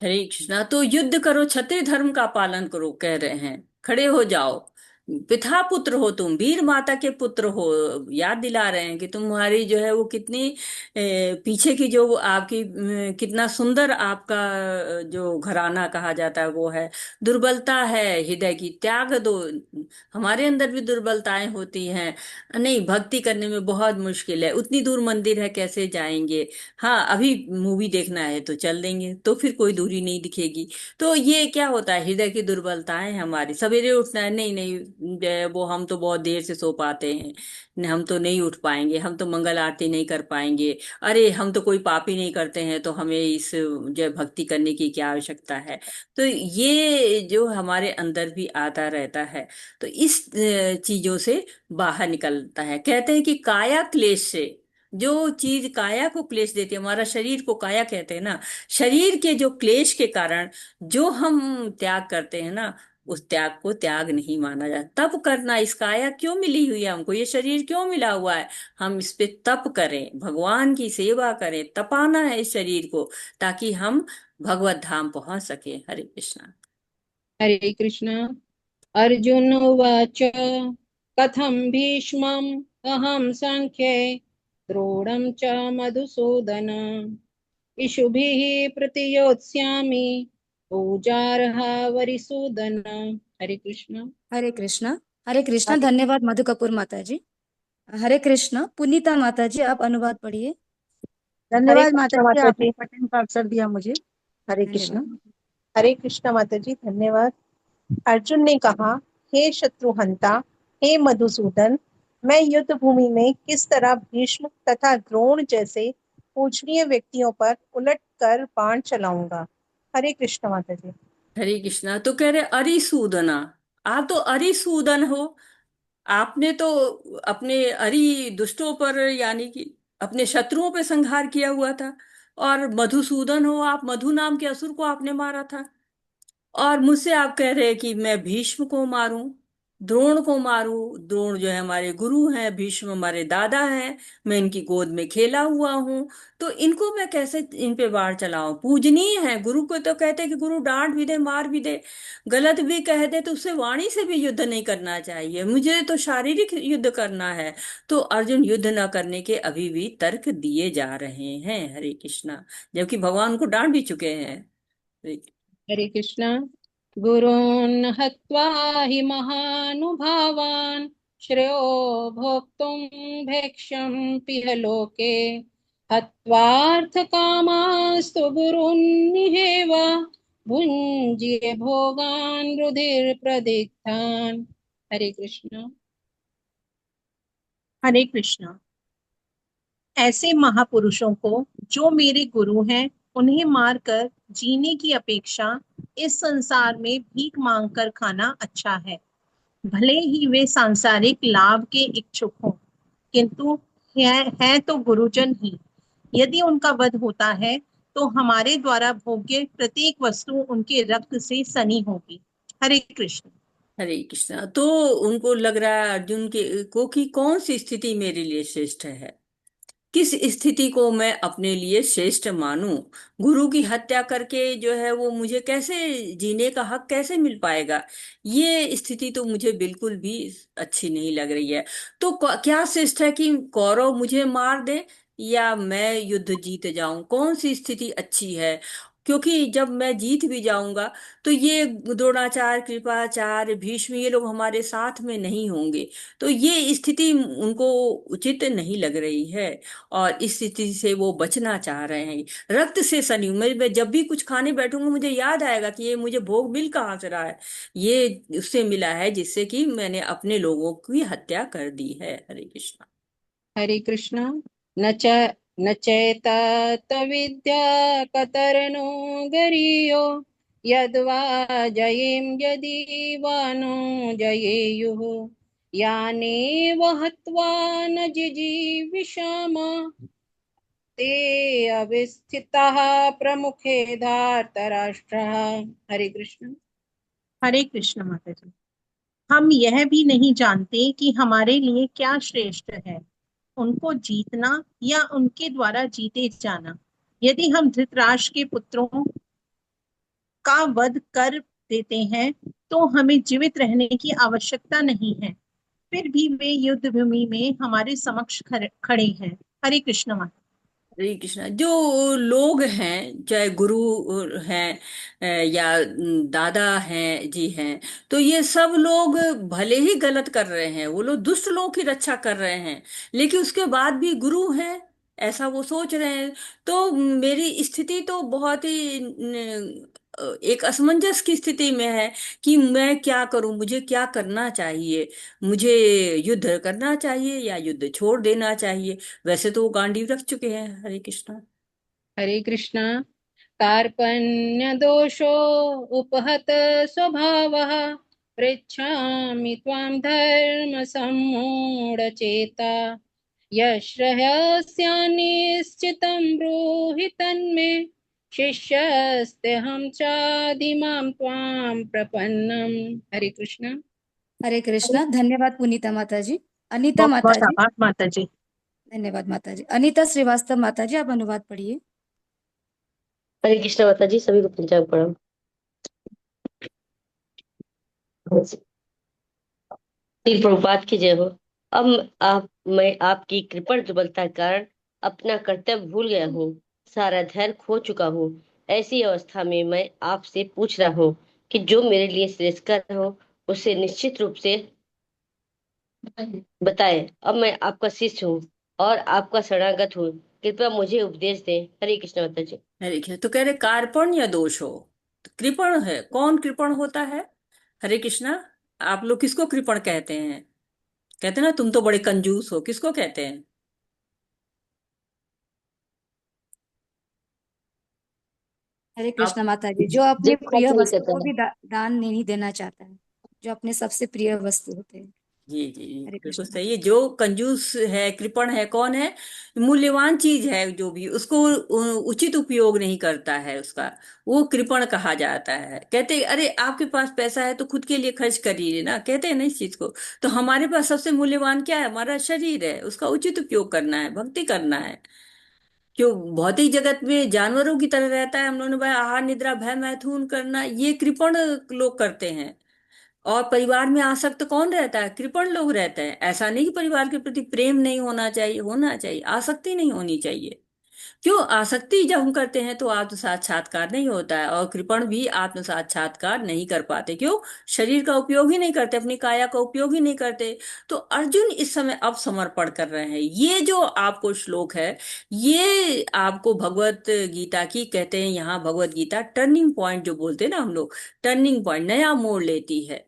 हरे कृष्णा, तो युद्ध करो, क्षत्रिय धर्म का पालन करो, कह रहे हैं। खड़े हो जाओ, पिता पुत्र हो, तुम वीर माता के पुत्र हो। याद दिला रहे हैं कि तुम्हारी जो है वो कितनी पीछे की जो आपकी कितना सुंदर आपका जो घराना कहा जाता है वो है। दुर्बलता है हृदय की, त्याग दो। हमारे अंदर भी दुर्बलताएं होती हैं। नहीं, भक्ति करने में बहुत मुश्किल है, उतनी दूर मंदिर है, कैसे जाएंगे। हाँ, अभी मूवी देखना है तो चल देंगे, तो फिर कोई दूरी नहीं दिखेगी। तो ये क्या होता है, हृदय की दुर्बलताएं हमारी। सवेरे उठना है, नहीं नहीं, वो हम तो बहुत देर से सो पाते हैं, हम तो नहीं उठ पाएंगे, हम तो मंगल आरती नहीं कर पाएंगे। अरे हम तो कोई पाप ही नहीं करते हैं, तो हमें इस जो भक्ति करने की क्या आवश्यकता है। तो ये जो हमारे अंदर भी आता रहता है, तो इस चीजों से बाहर निकलता है। कहते हैं कि काया क्लेश से, जो चीज काया को क्लेश देती है, हमारा शरीर को काया कहते हैं ना, शरीर के जो क्लेश के कारण जो हम त्याग करते हैं ना, उस त्याग को त्याग नहीं माना जाता। तप करना, इस काया क्यों मिली हुई है हमको, ये शरीर क्यों मिला हुआ है, हम इस पे तप करें, भगवान की सेवा करें, तपाना है इस शरीर को, ताकि हम भगवत धाम पहुंच सके। हरे कृष्णा। हरे कृष्ण। अर्जुन उवाच कथं भीष्मम् अहं संख्ये द्रोणं च मधुसूदन इषुभिः प्रतियोत्स्यामि पूजार्हा वरिसूदन। हरे कृष्ण। हरे कृष्णा। हरे कृष्णा, हरे धन्यवाद मधु कपूर माता जी। हरे कृष्णा, पुनीता माता जी आप अनुवाद पढ़िए। हरे धन्यवाद माता कृष्ण जी, माता आपने जी। पठन का अवसर दिया मुझे। हरे कृष्ण। धन्यवाद। हरे कृष्ण माता जी, धन्यवाद। अर्जुन ने कहा, हे शत्रुहंता, हे मधुसूदन, मैं युद्ध भूमि में किस तरह भीष्म तथा द्रोण जैसे पूजनीय व्यक्तियों पर उलट कर बाण चलाऊंगा। हरे कृष्ण माता जी। हरे कृष्णा, तो कह रहे अरिसूदना, आप तो अरिसूदन हो। आपने तो अपने अरि दुष्टों पर, यानी कि अपने शत्रुओं पर संहार किया हुआ था। और मधुसूदन हो आप, मधु नाम के असुर को आपने मारा था। और मुझसे आप कह रहे हैं कि मैं भीष्म को मारूं, द्रोण को मारूं। द्रोण जो है हमारे गुरु हैं, भीष्म हमारे दादा हैं, मैं इनकी गोद में खेला हुआ हूं। तो इनको मैं कैसे इन पे वार चलाऊं, पूजनीय है। गुरु को तो कहते हैं कि गुरु डांट भी दे, मार भी दे, गलत भी कह दे, तो उससे वाणी से भी युद्ध नहीं करना चाहिए, मुझे तो शारीरिक युद्ध करना है। तो अर्जुन युद्ध न करने के अभी भी तर्क दिए जा रहे हैं। हरे कृष्णा, जबकि भगवान को डांट भी चुके हैं। हरे कृष्ण। गुरून् हत्वा हि महानुभावान् श्रेयो भोक्तुं भैक्षं पिह लोके हत्वार्थकामास्तु गुरून्निहेव भुञ्जीय भोगान् रुधिरप्रदिग्धान्। हरे कृष्ण। हरे कृष्ण। ऐसे महापुरुषों को जो मेरे गुरु हैं, उन्हें मारकर जीने की अपेक्षा इस संसार में भीख मांगकर खाना अच्छा है। भले ही वे सांसारिक लाभ के इच्छुक हों, किंतु है तो गुरुजन ही। यदि उनका वध होता है तो हमारे द्वारा भोग्य प्रत्येक वस्तु उनके रक्त से सनी होगी। हरे कृष्ण। हरे कृष्णा, तो उनको लग रहा है अर्जुन के को कि कौन सी स्थिति मेरे लिए श्रेष्ठ है, किस स्थिति को मैं अपने लिए श्रेष्ठ मानूं। गुरु की हत्या करके जो है वो मुझे कैसे जीने का हक कैसे मिल पाएगा, ये स्थिति तो मुझे बिल्कुल भी अच्छी नहीं लग रही है। तो क्या श्रेष्ठ है कि कौरव मुझे मार दे या मैं युद्ध जीत जाऊं, कौन सी स्थिति अच्छी है। क्योंकि जब मैं जीत भी जाऊंगा तो ये द्रोणाचार्य, कृपाचार्य, भीष्म, ये लोग हमारे साथ में नहीं होंगे। तो ये स्थिति उनको उचित नहीं लग रही है, और इस स्थिति से वो बचना चाह रहे हैं। रक्त से सनी हूं मैं जब भी कुछ खाने बैठूंगा मुझे याद आएगा कि ये मुझे भोग मिल कहाँ से रहा है। ये उससे मिला है जिससे कि मैंने अपने लोगों की हत्या कर दी है। हरे कृष्णा। हरे कृष्ण। न च न चैतत्विद्या कतरनो गरीयो यद्वा जयेम यदि वा नो जयेयुः यानेव हत्वा न जिजीविषाम ते अवस्थिताः प्रमुखे धार्तराष्ट्रः। हरे कृष्ण। हरे कृष्ण माता जी। हम यह भी नहीं जानते कि हमारे लिए क्या श्रेष्ठ है, उनको जीतना या उनके द्वारा जीते जाना। यदि हम धृतराष्ट्र के पुत्रों का वध कर देते हैं तो हमें जीवित रहने की आवश्यकता नहीं है, फिर भी वे युद्ध भूमि में हमारे समक्ष खड़े हैं। हरे कृष्ण माता। हरे कृष्णा। जो लोग हैं, चाहे गुरु हैं या दादा हैं जी हैं, तो ये सब लोग भले ही गलत कर रहे हैं, वो लोग दुष्ट लोगों की रक्षा कर रहे हैं, लेकिन उसके बाद भी गुरु हैं ऐसा वो सोच रहे हैं। तो मेरी स्थिति तो बहुत ही एक असमंजस की स्थिति में है कि मैं क्या करूं, मुझे क्या करना चाहिए। मुझे युद्ध करना चाहिए या युद्ध छोड़ देना चाहिए। वैसे तो वो गांडीव रख चुके हैं। हरे कृष्णा। हरे कृष्णा। कार्पण्य दोषो उपहत स्वभावः पृच्छामि त्वां धर्म सम्मूढचेता यश्रहस्यानिश्चितं ब्रूहि तन्मे शिष्यस्तेऽहं चादिमां त्वां प्रपन्नम्। हरे कृष्णा। हरे कृष्णा। धन्यवाद पुनीता माता जी। अनीता बहुत माता बहुत जी। आभार माता जी। धन्यवाद माता जी। अनीता श्रीवास्तव माता जी, आप अनुवाद पढ़िए। हरे कृष्ण माता जी, सभी को पंचांग प्रणाम। श्री प्रभुपाद की जय हो। अब मैं आपकी कृपण दुर्बलता के कारण अपना कर्तव्य भूल गया हूँ, सारा धैर्य खो चुका हूँ। ऐसी अवस्था में मैं आपसे पूछ रहा हूँ कि जो मेरे लिए श्रेयस्कर हो उसे निश्चित रूप से बताएं। अब मैं आपका शिष्य हूँ और आपका शरणागत हूँ, कृपया मुझे उपदेश दें। हरे कृष्ण माता जी। हरे कृष्ण। तो कह रहे कार्पण या दोष हो, तो कृपण है। कौन कृपण होता है? हरे कृष्णा। आप लोग किसको कृपण कहते हैं? कहते हैं ना तुम तो बड़े कंजूस हो, किसको कहते हैं? हरे आप। कृष्ण माता जी। जो अपने जिद प्रिय खर्च नहीं वस्तु करता को है। भी दान नहीं देना चाहता है, जो अपने सबसे प्रिय वस्तु होते हैं। जी जी जी, हरे बिल्कुल कृष्ण सही माता है। जी। जो कंजूस है, कृपण है, कौन है? मूल्यवान चीज है जो भी, उसको उचित उपयोग नहीं करता है उसका, वो कृपण कहा जाता है। कहते हैं, अरे आपके पास पैसा है तो खुद के लिए खर्च करिए ना, कहते हैं ना इस चीज को। तो हमारे पास सबसे मूल्यवान क्या है? हमारा शरीर है, उसका उचित उपयोग करना है, भक्ति करना है। क्यों भौतिक जगत में जानवरों की तरह रहता है। हम लोगों ने बताया, आहार निद्रा भय मैथुन करना, ये कृपण लोग करते हैं। और परिवार में आसक्त कौन रहता है? कृपण लोग रहते हैं। ऐसा नहीं कि परिवार के प्रति प्रेम नहीं होना चाहिए, होना चाहिए, आसक्ति नहीं होनी चाहिए। क्यों? आसक्ति जब हम करते हैं तो आत्म साक्षात्कार नहीं होता है, और कृपण भी आत्म साक्षात्कार नहीं कर पाते। क्यों? शरीर का उपयोग ही नहीं करते, अपनी काया का उपयोग ही नहीं करते। तो अर्जुन इस समय अब समर्पण कर रहे हैं। ये जो आपको श्लोक है, ये आपको भगवत गीता की, कहते हैं यहाँ भगवत गीता टर्निंग पॉइंट जो बोलते हैं ना हम लोग, टर्निंग पॉइंट, नया मोड़ लेती है।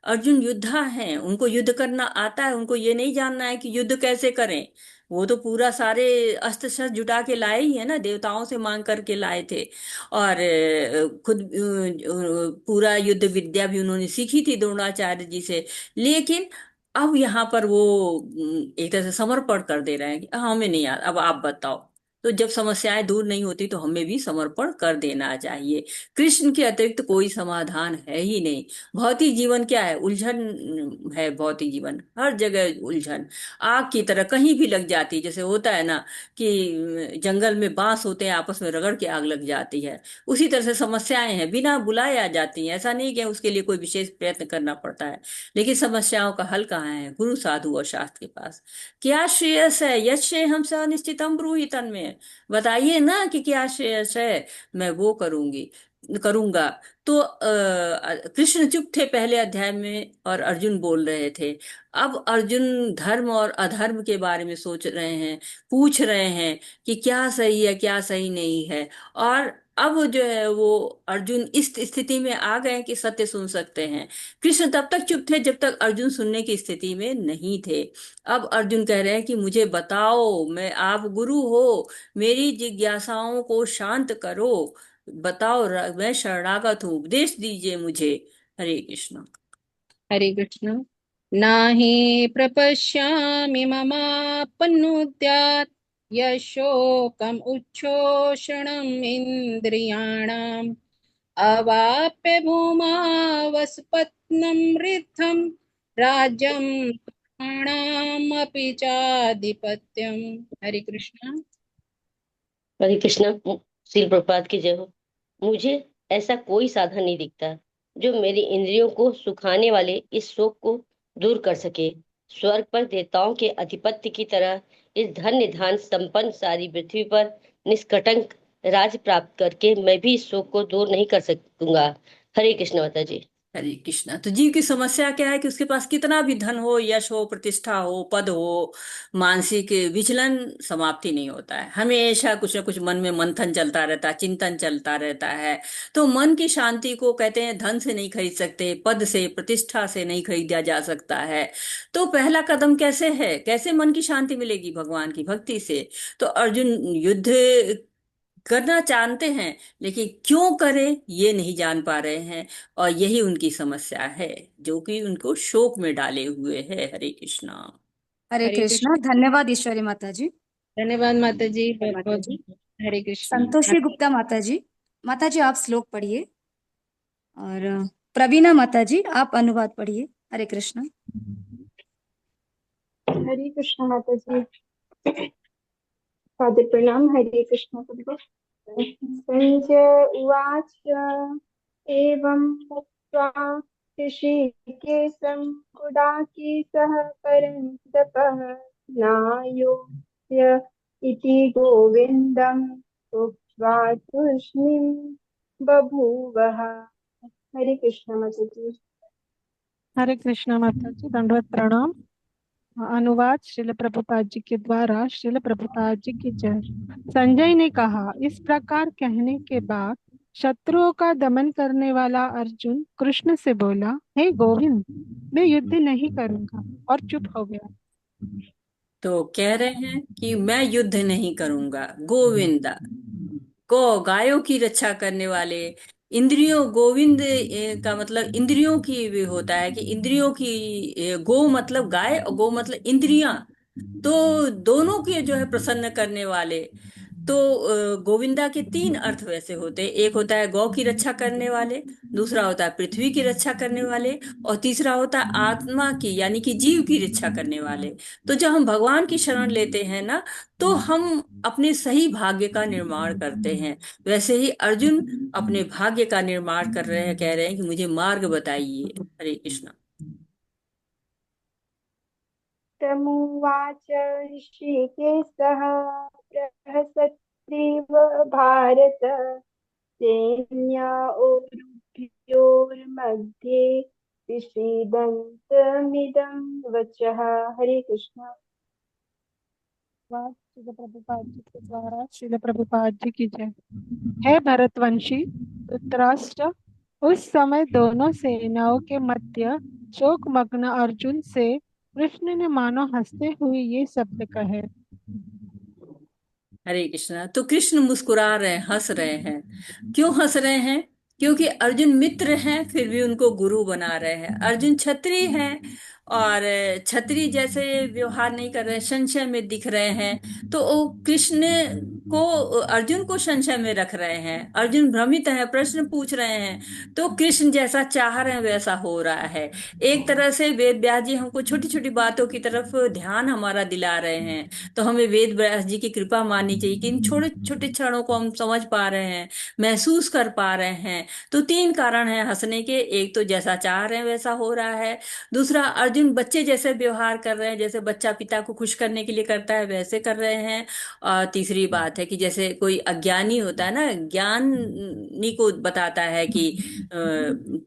अर्जुन योद्धा हैं, उनको युद्ध करना आता है। उनको ये नहीं जानना है कि युद्ध कैसे करें। वो तो पूरा सारे अस्त्र शस्त्र जुटा के लाए ही है ना, देवताओं से मांग करके लाए थे। और खुद पूरा युद्ध विद्या भी उन्होंने सीखी थी द्रोणाचार्य जी से। लेकिन अब यहाँ पर वो एक तरह से समर्पण कर दे रहे हैं कि हमें नहीं यार, अब आप बताओ। तो जब समस्याएं दूर नहीं होती तो हमें भी समर्पण कर देना चाहिए। कृष्ण के अतिरिक्त कोई समाधान है ही नहीं। भौतिक जीवन क्या है? उलझन है। भौतिक जीवन हर जगह उलझन, आग की तरह कहीं भी लग जाती है। जैसे होता है ना कि जंगल में बांस होते हैं, आपस में रगड़ के आग लग जाती है। उसी तरह से समस्याएं हैं, बिना बुलाए आ जाती हैं। ऐसा नहीं कि उसके लिए कोई विशेष प्रयत्न करना पड़ता है। लेकिन समस्याओं का हल कहाँ है? गुरु साधु और शास्त्र के पास। क्या श्रेयस है? यश श्रेय हम स निश्चितम ब्रूहि तन्मे। बताइए ना कि क्या श्रेयस है, मैं वो करूंगा। तो कृष्ण चुप थे पहले अध्याय में और अर्जुन बोल रहे थे। अब अर्जुन धर्म और अधर्म के बारे में सोच रहे हैं, पूछ रहे हैं कि क्या सही है क्या सही नहीं है। और अब जो है वो अर्जुन इस स्थिति में आ गए कि सत्य सुन सकते हैं। कृष्ण तब तक चुप थे जब तक अर्जुन सुनने की स्थिति में नहीं थे। अब अर्जुन कह रहे हैं कि मुझे बताओ, मैं आप गुरु हो, मेरी जिज्ञासाओं को शांत करो, बताओ, मैं शरणागत हूँ, उपदेश दीजिए मुझे। हरे कृष्ण। हरे कृष्ण। नाहि प्रपश्यामि ममापनुद्यात् यशोकम् उच्छोषणम् इन्द्रियाणाम् अवाप्य भूमा वसपत्नं रिद्धं राज्यं सुखाणामपि चाधिपत्यम्। हरे कृष्ण। हरे कृष्णा। श्रील प्रभुपाद की जय हो। मुझे ऐसा कोई साधन नहीं दिखता जो मेरी इंद्रियों को सुखाने वाले इस शोक को दूर कर सके। स्वर्ग पर देवताओं के अधिपत्य की तरह इस धन्य धान संपन्न सारी पृथ्वी पर निष्कटंक राज प्राप्त करके मैं भी इस शोक को दूर नहीं कर सकूंगा। हरे कृष्ण माता जी। हरे कृष्णा। तो जीव की समस्या क्या है कि उसके पास कितना भी धन हो, यश हो, प्रतिष्ठा हो, पद हो, मानसिक विचलन समाप्ति नहीं होता है। हमेशा कुछ ना कुछ मन में मंथन चलता रहता है, चिंतन चलता रहता है। तो मन की शांति को कहते हैं धन से नहीं खरीद सकते, पद से, प्रतिष्ठा से नहीं खरीदा जा सकता है। तो पहला कदम कैसे है, कैसे मन की शांति मिलेगी? भगवान की भक्ति से। तो अर्जुन युद्ध करना जानते हैं, लेकिन क्यों करें ये नहीं जान पा रहे हैं। और यही उनकी समस्या है जो कि उनको शोक में डाले हुए है। हरे कृष्णा। हरे हरे कृष्णा। कृष्ण। धन्यवाद ईश्वरी माता जी। धन्यवाद माता जी, बहुत माता बहुत जी। धन्यवाद। हरे कृष्ण। संतोषी गुप्ता माता जी, माता जी आप श्लोक पढ़िए। और प्रवीणा माता जी आप अनुवाद पढ़िए। हरे कृष्ण। हरे कृष्ण माता जी। पादे प्रणाम। हरे कृष्ण सबको। संजय उवाच एवं मुक्त्वा ऋषिकेशं गुडाकेशः परन्तपः नायोध्य इति गोविन्दम् उक्त्वा तूष्णीं बभूवः। हरे कृष्ण माता जी। हरे कृष्णा माता जी, दंडवत प्रणाम। अनुवाद श्रील प्रभुपाद जी के द्वारा। श्रील प्रभुपाद जी की जय। संजय ने कहा, इस प्रकार कहने के बाद शत्रुओं का दमन करने वाला अर्जुन कृष्ण से बोला, हे गोविंद, मैं युद्ध नहीं करूंगा, और चुप हो गया। तो कह रहे हैं कि मैं युद्ध नहीं करूंगा। गोविंदा, गौ गायों की रक्षा करने वाले, इंद्रियों, गोविंद का मतलब इंद्रियों की भी होता है कि इंद्रियों की, गो मतलब गाय और गो मतलब इंद्रियां। तो दोनों के जो है प्रसन्न करने वाले। तो गोविंदा के तीन अर्थ वैसे होते हैं। एक होता है गौ की रक्षा करने वाले, दूसरा होता है पृथ्वी की रक्षा करने वाले, और तीसरा होता है आत्मा की यानी कि जीव की रक्षा करने वाले। तो जब हम भगवान की शरण लेते हैं ना, तो हम अपने सही भाग्य का निर्माण करते हैं। वैसे ही अर्जुन अपने भाग्य का निर्माण कर रहे हैं, कह रहे हैं कि मुझे मार्ग बताइए। हरे कृष्ण। तमुवाच ऋषिकेशः प्रहसत्रिव भारत सेनाओरुभयोर्मध्ये विषीदन्तमिदं वचः। हरे कृष्ण। अनुवाद श्रील प्रभुपाद जी के द्वारा। श्रील प्रभुपाद जी की जय। हे भरतवंशी धृतराष्ट्र, उस समय दोनों सेनाओं के मध्य शोकमग्न अर्जुन से कृष्ण ने मानो हंसते हुए ये शब्द कहे। हरे कृष्णा। तो कृष्ण मुस्कुरा रहे हैं, हंस रहे हैं। क्यों हंस रहे हैं? क्योंकि अर्जुन मित्र हैं, फिर भी उनको गुरु बना रहे हैं। अर्जुन क्षत्रिय हैं और क्षत्रिय जैसे व्यवहार नहीं कर रहे हैं, संशय में दिख रहे हैं। तो वो कृष्ण को, अर्जुन को संशय में रख रहे हैं। अर्जुन भ्रमित है, प्रश्न पूछ रहे हैं। तो कृष्ण जैसा चाह रहे हैं वैसा हो रहा है। एक तरह से वेद व्यास जी हमको छोटी छोटी बातों की तरफ ध्यान हमारा दिला रहे हैं। तो हमें वेद व्यास जी की कृपा माननी चाहिए कि इन छोटे छोटे क्षणों को हम समझ पा रहे हैं, महसूस कर पा रहे हैं। तो तीन कारण हैं हंसने के। एक तो जैसा चाह रहे हैं वैसा हो रहा है। दूसरा, अर्जुन अर्जुन बच्चे जैसे व्यवहार कर रहे हैं, जैसे बच्चा पिता को खुश करने के लिए करता है वैसे कर रहे हैं। और तीसरी बात है कि जैसे कोई अज्ञानी होता है ना, ज्ञानी को बताता है कि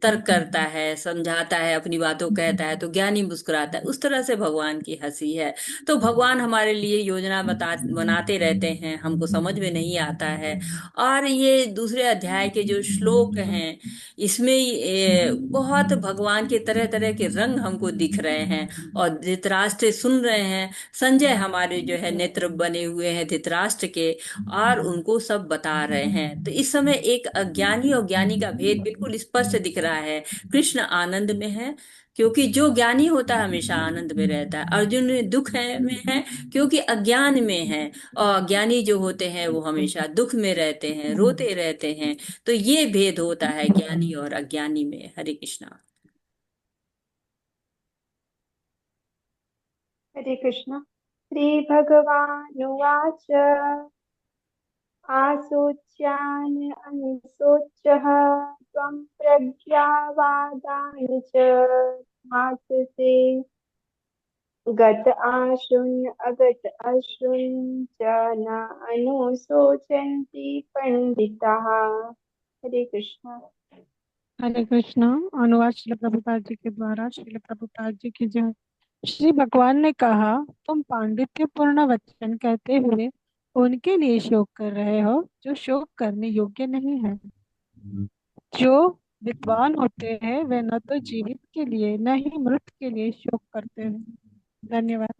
तर्क करता है, समझाता है, अपनी बातों कहता है तो ज्ञानी मुस्कुराता है, उस तरह से भगवान की हंसी है। तो भगवान हमारे लिए योजना बनाते रहते हैं, हमको समझ में नहीं आता है। और ये दूसरे अध्याय के जो श्लोक हैं, इसमें बहुत भगवान के तरह तरह के रंग हमको दिख रहे हैं। और धृतराष्ट्र सुन रहे हैं, संजय हमारे जो है नेत्र बने हुए हैं धृतराष्ट्र के, और उनको सब बता रहे हैं। तो इस समय एक अज्ञानी और ज्ञानी का भेद बिल्कुल स्पष्ट दिख रहा है। कृष्ण आनंद में है, क्योंकि जो ज्ञानी होता है हमेशा आनंद में रहता है। अर्जुन दुख है में है, क्योंकि अज्ञान में है। और ज्ञानी जो होते हैं वो हमेशा दुख में रहते हैं, रोते रहते हैं। तो ये भेद होता है ज्ञानी और अज्ञानी में। हरे कृष्णा। हरे कृष्ण। श्री भगवानुवाच आसोच्यान अनुसोच्यः त्वं प्रज्ञावादानि च माससे गत आशुन् अगत अश्रुन् च न अनुशोचन्ति पंडिताः। हरे कृष्ण। हरे कृष्णा। अनुवाद श्रील प्रभुपाद जी के द्वारा। श्रील प्रभुपाद जी की जय। श्री भगवान ने कहा, तुम पांडित्यपूर्ण वचन कहते हुए उनके लिए शोक कर रहे हो जो शोक करने योग्य नहीं है। जो विद्वान होते हैं वे न तो जीवित के लिए न ही मृत के लिए शोक करते हैं। धन्यवाद।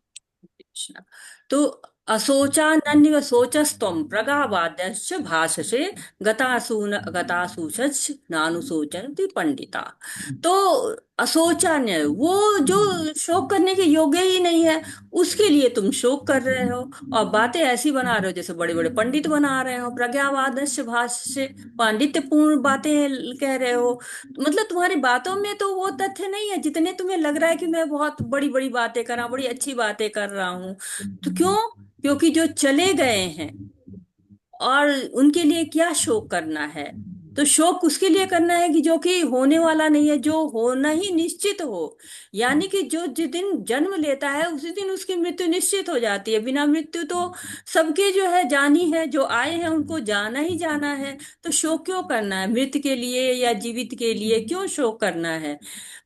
कृष्ण। तो असोचान्य शोचस्तम प्रगावाद्यश्च भाषसे गतासून गतासूचच नानुशोचन्ति पंडिता। तो असोचान्य वो जो शोक करने के योग्य ही नहीं है, उसके लिए तुम शोक कर रहे हो और बातें ऐसी बना रहे हो जैसे बड़े बड़े पंडित बना रहे हो। प्रज्ञावादस्य भाष्य, पांडित्यपूर्ण बातें कह रहे हो। मतलब तुम्हारी बातों में तो वो तथ्य नहीं है जितने तुम्हें लग रहा है कि मैं बहुत बड़ी बड़ी बातें कर रहा हूँ, बड़ी अच्छी बातें कर रहा हूँ। तो क्यों? क्योंकि जो चले गए हैं और उनके लिए क्या शोक करना है। तो शोक उसके लिए करना है कि जो कि होने वाला नहीं है, जो होना ही निश्चित हो। यानी कि जो जिस दिन जन्म लेता है उसी दिन उसकी मृत्यु निश्चित हो जाती है। बिना मृत्यु तो सबके जो है जानी है, जो आए हैं उनको जाना ही जाना है। तो शोक क्यों करना है? मृत के लिए या जीवित के लिए क्यों शोक करना है?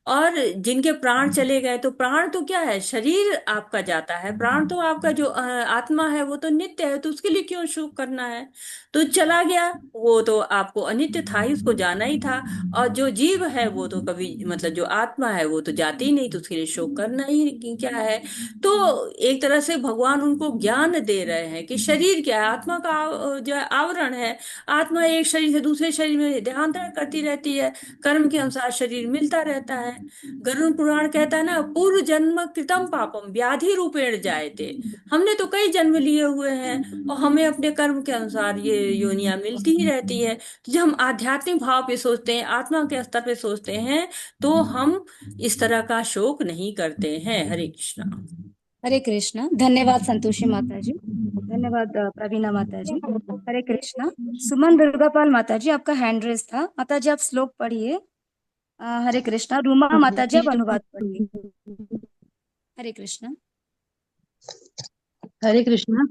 और जिनके प्राण चले गए, तो प्राण तो क्या है, शरीर आपका जाता है, प्राण तो आपका जो आत्मा है वो तो नित्य है, तो उसके लिए क्यों शोक करना है? तो चला गया, वो तो आपको अनित्य था ही, उसको जाना ही था। और जो जीव है वो तो कभी, मतलब जो आत्मा है वो तो जाती ही नहीं, तो उसके लिए शोक करना ही क्या है? तो एक तरह से भगवान उनको ज्ञान दे रहे हैं कि शरीर क्या है, आत्मा का जो है आवरण है। आत्मा एक शरीर से दूसरे शरीर में देहांतरण करती रहती है, कर्म के अनुसार शरीर मिलता रहता है। गरुड़ पुराण कहता है ना, पूर्व जन्म कृतम पापम व्याधि रूपेण जायते। हमने तो कई जन्म लिए हुए हैं और हमें अपने कर्म के अनुसार ये योनियां मिलती ही रहती है। तो जब हम आध्यात्मिक भाव पे सोचते हैं, आत्मा के स्तर पे सोचते हैं, तो हम इस तरह का शोक नहीं करते हैं। हरे कृष्णा। हरे कृष्णा। धन्यवाद संतोषी माता जी। धन्यवाद प्रवीणा माता जी। हरे कृष्णा। सुमन दुर्गापाल माता जी, आपका हैंड रेस था। माता जी आप श्लोक पढ़िए। हरे कृष्णा। रूमा माता जी आप अनुवाद पढ़िए। हरे कृष्णा। हरे कृष्ण।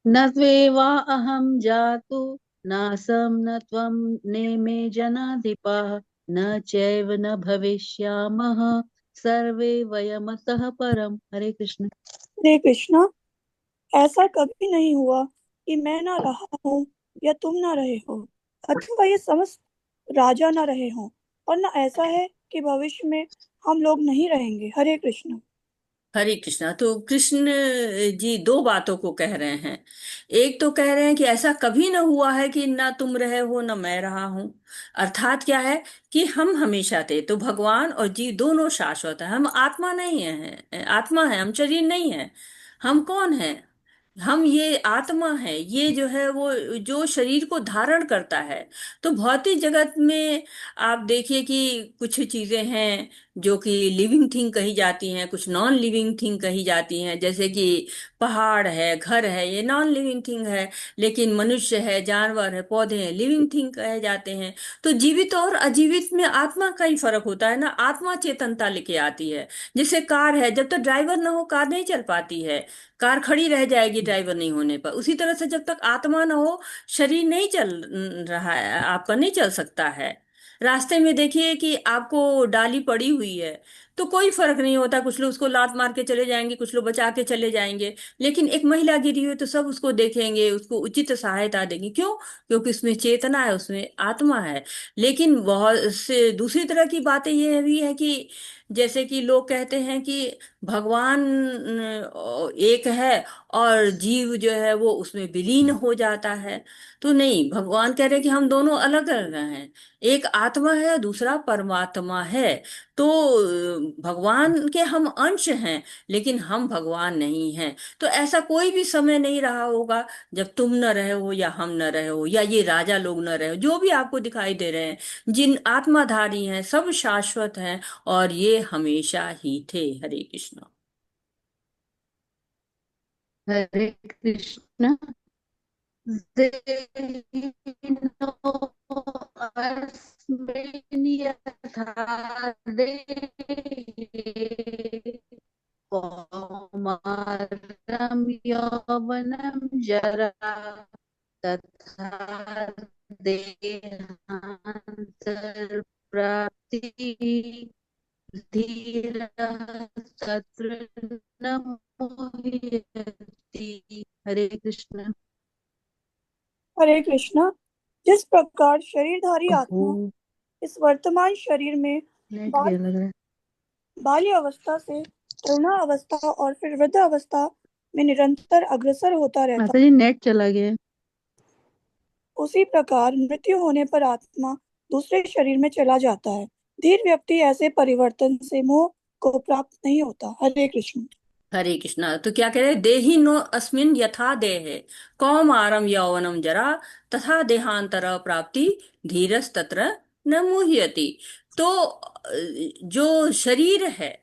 न त्वेवा अहं जातु नासं न त्वं नेमे जनाधिपाः न चैव न भविष्यामः सर्वे वयमतः परम। हरे कृष्ण। हरे कृष्णा। ऐसा कभी नहीं हुआ कि मैं ना रहा हूँ या तुम ना रहे हो, अथवा ये समस्त राजा ना रहे हों, और ना ऐसा है कि भविष्य में हम लोग नहीं रहेंगे। हरे कृष्ण। हरे कृष्णा। तो कृष्ण जी दो बातों को कह रहे हैं। एक तो कह रहे हैं कि ऐसा कभी ना हुआ है कि ना तुम रहे हो ना मैं रहा हूं। अर्थात क्या है कि हम हमेशा थे। तो भगवान और जीव दोनों शाश्वत है। हम आत्मा नहीं है, आत्मा है, हम शरीर नहीं है। हम कौन है? हम ये आत्मा है, ये जो है वो जो शरीर को धारण करता है। तो भौतिक जगत में आप देखिए कि कुछ चीजें हैं जो कि लिविंग थिंग कही जाती हैं, कुछ नॉन लिविंग थिंग कही जाती हैं, जैसे कि पहाड़ है, घर है, ये नॉन लिविंग थिंग है। लेकिन मनुष्य है, जानवर है, पौधे हैं, लिविंग थिंग कहे जाते हैं। तो जीवित और अजीवित में आत्मा का ही फर्क होता है ना। आत्मा चेतनता लेके आती है। जैसे कार है, जब तक ड्राइवर ना हो कार नहीं चल पाती है, कार खड़ी रह जाएगी ड्राइवर नहीं होने पर। उसी तरह से जब तक आत्मा ना हो शरीर नहीं चल रहा है, आपका नहीं चल सकता है। रास्ते में देखिए कि आपको डाली पड़ी हुई है तो कोई फर्क नहीं होता, कुछ लोग उसको लात मार के चले जाएंगे, कुछ लोग बचा के चले जाएंगे। लेकिन एक महिला गिरी हुई तो सब उसको देखेंगे, उसको उचित सहायता देंगे। क्यों? क्योंकि उसमें चेतना है, उसमें आत्मा है। लेकिन बहुत से दूसरी तरह की बातें ये भी है कि जैसे कि लोग कहते हैं कि भगवान एक है और जीव जो है वो उसमें विलीन हो जाता है। तो नहीं, भगवान कह रहे हैं कि हम दोनों अलग अलग हैं। एक आत्मा है, दूसरा परमात्मा है। तो भगवान के हम अंश हैं, लेकिन हम भगवान नहीं हैं। तो ऐसा कोई भी समय नहीं रहा होगा जब तुम न रहे हो या हम न रहे हो या ये राजा लोग न रहे हो। जो भी आपको दिखाई दे रहे हैं, जिन आत्माधारी हैं, सब शाश्वत हैं और ये हमेशा ही थे। हरे कृष्ण। हरे Krishna. Zeno Asmenia Thade Kaumaram Yauvanam Jara तथा देहांतर प्राप्ति धीरः तत्र न मोहयति। हरे कृष्ण। हरे कृष्णा। जिस प्रकार शरीरधारी आत्मा ओहो, इस वर्तमान शरीर में नेट बाल गया लग रहा है। बाल्य अवस्था से तरुणा अवस्था और फिर वृद्ध अवस्था में निरंतर अग्रसर होता रहता, माता जी नेट चला गया है। उसी प्रकार मृत्यु होने पर आत्मा दूसरे शरीर में चला जाता है। धीर व्यक्ति ऐसे परिवर्तन से मोह को प्राप्त नहीं होता। हरे कृष्ण। हरे कृष्णा। तो क्या कह रहे हैं? देहि नो अस्मिन यथा देहे कौमारम यौवनम जरा तथा देहांतर प्राप्ति धीरस तत्र न मुह्यति। तो जो शरीर है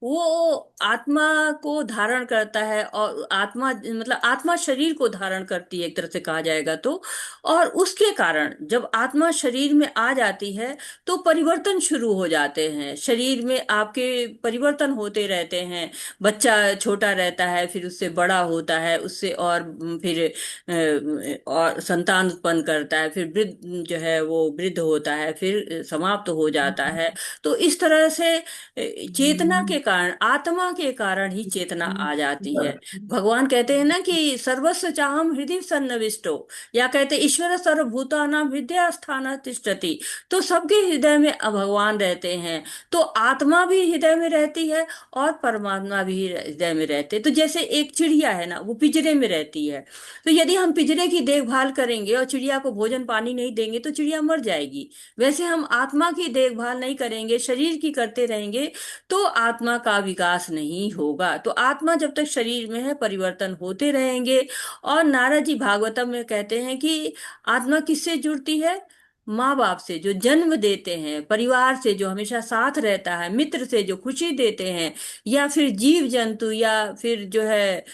वो आत्मा को धारण करता है, और आत्मा मतलब आत्मा शरीर को धारण करती है एक तरह से कहा जाएगा तो। और उसके कारण जब आत्मा शरीर में आ जाती है तो परिवर्तन शुरू हो जाते हैं। शरीर में आपके परिवर्तन होते रहते हैं। बच्चा छोटा रहता है, फिर उससे बड़ा होता है, उससे और फिर और संतान उत्पन्न करता है, फिर वृद्ध जो है वो वृद्ध होता है, फिर समाप्त हो जाता है। तो इस तरह से चेतना के कारण, आत्मा के कारण ही चेतना आ जाती है। भगवान कहते हैं ना कि सर्वस्व चाहम हृदय सन्निविष्टो, या कहते ईश्वर सर्वभूतानां हृदय स्थान तिष्ठति। तो सबके हृदय में भगवान रहते हैं। तो आत्मा भी हृदय में रहती है और परमात्मा भी हृदय में रहते हैं। तो जैसे एक चिड़िया है ना, वो पिंजरे में रहती है। तो यदि हम पिंजरे की देखभाल करेंगे और चिड़िया को भोजन पानी नहीं देंगे तो चिड़िया मर जाएगी। वैसे हम आत्मा की देखभाल नहीं करेंगे, शरीर की करते रहेंगे, तो आत्मा का विकास नहीं होगा। तो आत्मा जब तक शरीर में है परिवर्तन होते रहेंगे। और नारद जी भागवतम में कहते हैं कि आत्मा किससे जुड़ती है? माँ बाप से जो जन्म देते हैं, परिवार से जो हमेशा साथ रहता है, मित्र से जो खुशी देते हैं, या फिर जीव जंतु, या फिर जो है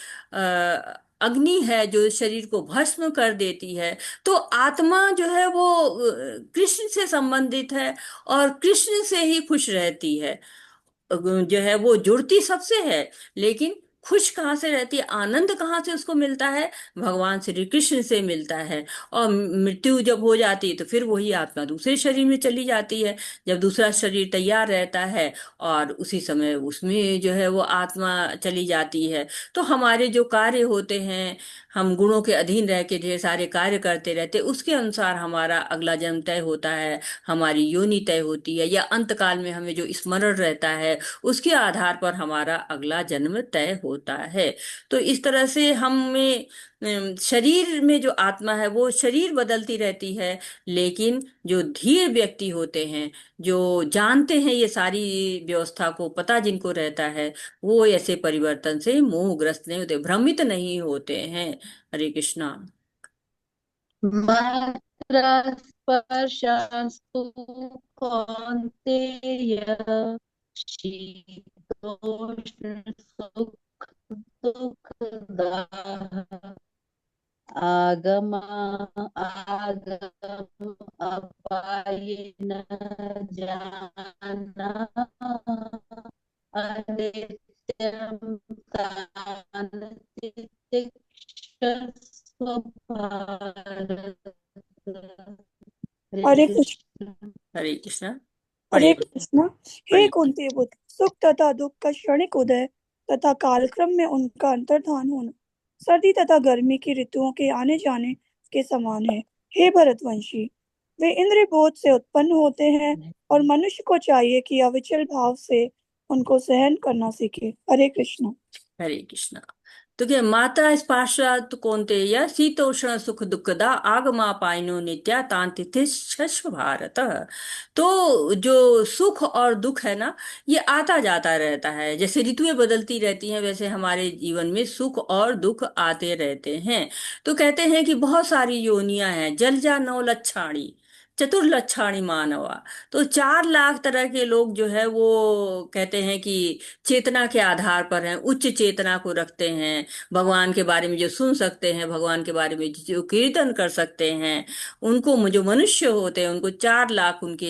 अग्नि है जो शरीर को भस्म कर देती है। तो आत्मा जो है वो कृष्ण से संबंधित है और कृष्ण से ही खुश रहती है। जो है वो जुड़ती सबसे है, लेकिन खुश कहाँ से रहती है, आनंद कहाँ से उसको मिलता है? भगवान श्री कृष्ण से मिलता है। और मृत्यु जब हो जाती है तो फिर वही आत्मा दूसरे शरीर में चली जाती है, जब दूसरा शरीर तैयार रहता है, और उसी समय उसमें जो है वो आत्मा चली जाती है। तो हमारे जो कार्य होते हैं, हम गुणों के अधीन रह के ढेर सारे कार्य करते रहते, उसके अनुसार हमारा अगला जन्म तय होता है, हमारी योनि तय होती है, या अंत काल में हमें जो स्मरण रहता है उसके आधार पर हमारा अगला जन्म तय होता है। तो इस तरह से हमें शरीर में जो आत्मा है वो शरीर बदलती रहती है। लेकिन जो धीर व्यक्ति होते हैं, जो जानते हैं ये सारी व्यवस्था को, पता जिनको रहता है, वो ऐसे परिवर्तन से मोहग्रस्त नहीं होते, भ्रमित नहीं होते हैं। हरे कृष्णा। मात्रा स्पर्शास्तु कौन्तेय शीतोष्ण सुख दुःखदाः आगम आगम अपायिन जाना अनित्यं कान्तितिक्षस्व भारत। हरे कृष्ण। हरे कृष्ण। हरे पढ़िए कृष्ण। हे पढ़िए। कुंती पुत्र, सुख तथा दुख का क्षणिक उदय तथा कालक्रम में उनका अंतर्धान होना सर्दी तथा गर्मी की ऋतुओं के आने जाने के समान है। हे भरतवंशी, वे इंद्रिय बोध से उत्पन्न होते हैं और मनुष्य को चाहिए कि अविचल भाव से उनको सहन करना सीखे। हरे कृष्ण। हरे कृष्ण। तो क्या मात्रा स्पर्शात कौन्तेय शीतोष्ण सुख दुखदा आगमापायनो नित्या तांतिथिश्च भारत। तो जो सुख और दुख है ना, ये आता जाता रहता है। जैसे ऋतुएं बदलती रहती हैं, वैसे हमारे जीवन में सुख और दुख आते रहते हैं। तो कहते हैं कि बहुत सारी योनियां हैं। जलजा नौ लक्षाणी चतुर्लक्षाणी मानवा। तो 4 लाख तरह के लोग जो है वो कहते हैं कि चेतना के आधार पर हैं, उच्च चेतना को रखते हैं। भगवान के बारे में जो सुन सकते हैं, भगवान के बारे में जो कीर्तन कर सकते हैं, उनको जो मनुष्य होते हैं उनको 4 लाख उनके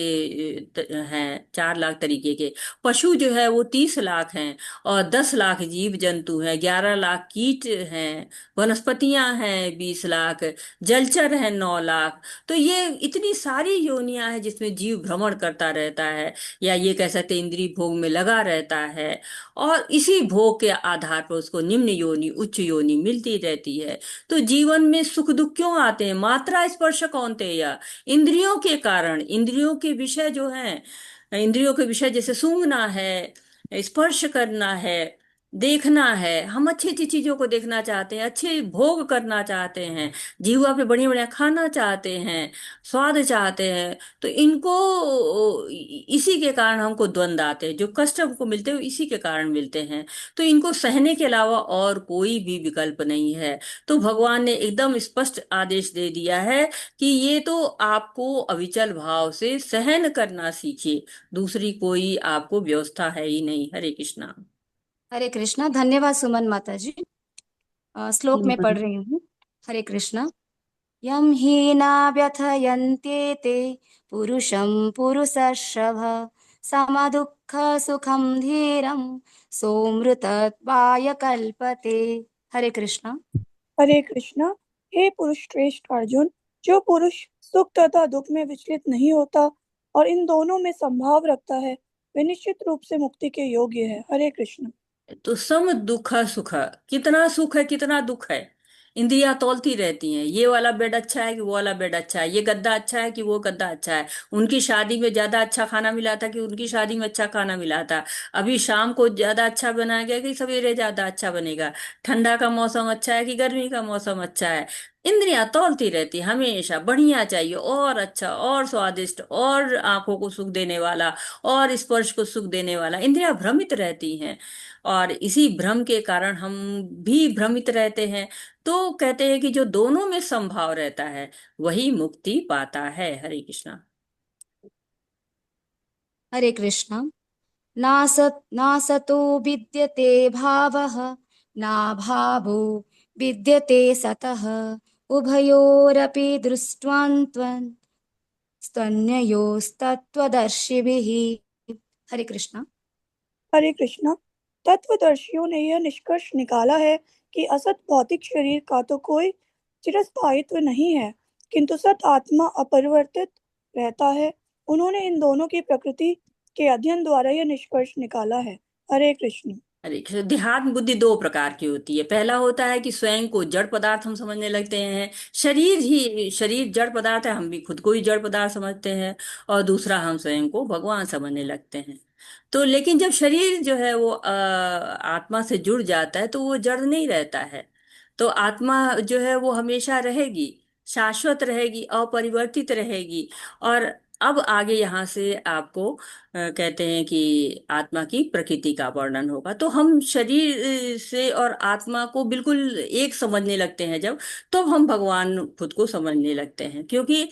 हैं। 4 लाख तरीके के पशु जो है वो 30 लाख हैं। और 10 लाख जीव जंतु हैं, 11 लाख कीट हैं, वनस्पतियां हैं 20 लाख, जलचर हैं 9 लाख। तो ये इतनी सारी योनियां हैं जिसमें जीव भ्रमण करता रहता है, या ये कह सकते हैं इंद्रिय भोग में लगा रहता है। और इसी भोग के आधार पर उसको निम्न योनि उच्च योनि मिलती रहती है। तो जीवन में सुख दुख क्यों आते हैं? मात्रा स्पर्श कौनते या इंद्रियों के कारण। इंद्रियों के विषय जो हैं, इंद्रियों के विषय जैसे सूंघना है, स्पर्श करना है, देखना है। हम अच्छी अच्छी चीजों को देखना चाहते हैं, अच्छे भोग करना चाहते हैं, जीवा पे बढ़िया बढ़िया खाना चाहते हैं, स्वाद चाहते हैं। तो इनको इसी के कारण हमको द्वंद्व आते हैं। जो कष्ट हमको मिलते हैं वो इसी के कारण मिलते हैं। तो इनको सहने के अलावा और कोई भी विकल्प नहीं है। तो भगवान ने एकदम स्पष्ट आदेश दे दिया है कि ये तो आपको अविचल भाव से सहन करना सीखिए, दूसरी कोई आपको व्यवस्था है ही नहीं। हरे कृष्णा। हरे कृष्णा। धन्यवाद सुमन माता जी। श्लोक में पढ़ रही हूँ। हरे कृष्णा। यम ही न व्यथयन्ते ते पुरुषं पुरुषर्षभ समदुःख सुखम धीरम सोमृतत्वाय कल्पते। हरे कृष्णा। हरे कृष्णा। हे पुरुष श्रेष्ठ अर्जुन, जो पुरुष सुख तथा दुख में विचलित नहीं होता और इन दोनों में संभाव रखता है, वे निश्चित रूप से मुक्ति के योग्य है। हरे कृष्ण। तो सम दुख सुख, कितना सुख है कितना दुख है, इंद्रियां तौलती रहती हैं। ये वाला बेड अच्छा है कि वो वाला बेड अच्छा है, ये गद्दा अच्छा है कि वो गद्दा अच्छा है, उनकी शादी में ज्यादा अच्छा खाना मिला था कि उनकी शादी में अच्छा खाना मिला था, अभी शाम को ज्यादा अच्छा बनाया गया कि सवेरे ज्यादा अच्छा बनेगा, ठंडा का मौसम अच्छा है कि गर्मी का मौसम अच्छा है। इंद्रियां तौलती रहती हैं, हमेशा बढ़िया चाहिए, और अच्छा और स्वादिष्ट और आंखों को सुख देने वाला और स्पर्श को सुख देने वाला। इंद्रियां भ्रमित रहती हैं और इसी भ्रम के कारण हम भी भ्रमित रहते हैं। तो कहते हैं कि जो दोनों में संभाव रहता है वही मुक्ति पाता है। हरे कृष्णा। हरे कृष्णा। नासतो विद्यते भावः नाभावो विद्यते सतः उभयोरपि दृष्ट्वान्त्वन् स्तन्ययोस्तत्त्वदर्शिभिः। हरे कृष्णा। हरे कृष्णा। तत्वदर्शियों ने यह निष्कर्ष निकाला है कि असत भौतिक शरीर का तो कोई चिरस्थायित्व नहीं है, किंतु सत आत्मा अपरिवर्तित रहता है। उन्होंने इन दोनों की प्रकृति के अध्ययन द्वारा यह निष्कर्ष निकाला है। हरे कृष्ण। हरे कृष्ण। देहात्म बुद्धि 2 प्रकार की होती है। पहला होता है कि स्वयं को जड़ पदार्थ हम समझने लगते हैं, शरीर जड़ पदार्थ है, हम भी खुद को ही जड़ पदार्थ समझते हैं। और दूसरा, हम स्वयं को भगवान समझने लगते हैं। तो लेकिन जब शरीर जो है वो आत्मा से जुड़ जाता है तो वो जड़ नहीं रहता है। तो आत्मा जो है वो हमेशा रहेगी, शाश्वत रहेगी, अपरिवर्तित रहेगी। और अब आगे यहाँ से आपको कहते हैं कि आत्मा की प्रकृति का वर्णन होगा। तो हम शरीर से और आत्मा को बिल्कुल एक समझने लगते हैं जब, तो हम भगवान खुद को समझने लगते हैं, क्योंकि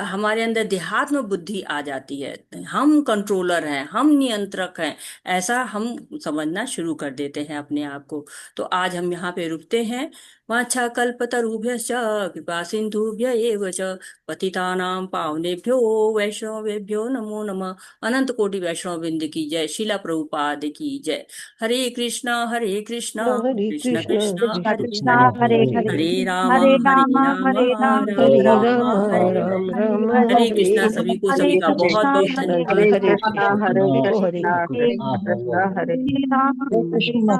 हमारे अंदर देहात्म बुद्धि आ जाती है, हम कंट्रोलर हैं, हम नियंत्रक हैं, ऐसा हम समझना शुरू कर देते हैं अपने आप को। तो आज हम यहाँ पे रुकते हैं। वाञ्छाकल्पतरुभ्यश्च कृपा सिन्धुभ्य एव च पतितानां पावनेभ्यो वैष्णवेभ्यो नमो नमः। अनंत कोटि वैष्णव वृंद की जय। शिला प्रभुपाद की जय। हरे कृष्णा हरे कृष्ण कृष्ण कृष्ण कृष्ण हरे कृष्णा हरे, हरे हरे हरे हरे हरे राम हरे हरे राम राम हरे राम राम हरे हरे राम राम राम हरे हरे। राम हरे राम हरे हरे हरे कृष्णा, हरे सभी को, हरे सभी का बहुत कृष्णा बहुत हरे हरे धन्यवाद। हरे कृष्णा कृष्ण हरे सभी को हरे कृष्णा हरे। हरे राम हरे हरे राम कृष्णा।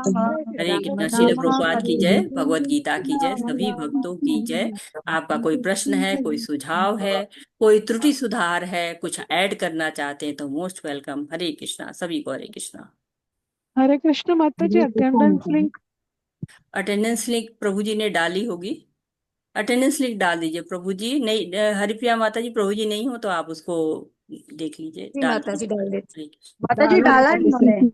राम शिल राम प्रभुपाद की हरे जय, हरे भगवत गीता की जय, सभी भक्तों की जय। आपका कोई प्रश्न है, कोई सुझाव है, कोई त्रुटि सुधार है, कुछ ऐड करना चाहते हैं तो मोस्ट वेलकम। हरे कृष्णा, सभी को हरे कृष्णा। हरे कृष्ण माता जी, अटेंडेंस लिंक। अटेंडेंस लिंक प्रभु जी ने डाली होगी, अटेंडेंस लिंक डाल दीजिए प्रभु जी। नहीं, हरिप्रिया माता जी, प्रभु जी नहीं हो तो आप उसको देख लीजिए, जी डाल माता जी दीजिए। डाल देती। हरे कृष्ण। माता जी डाला है इन्होंने।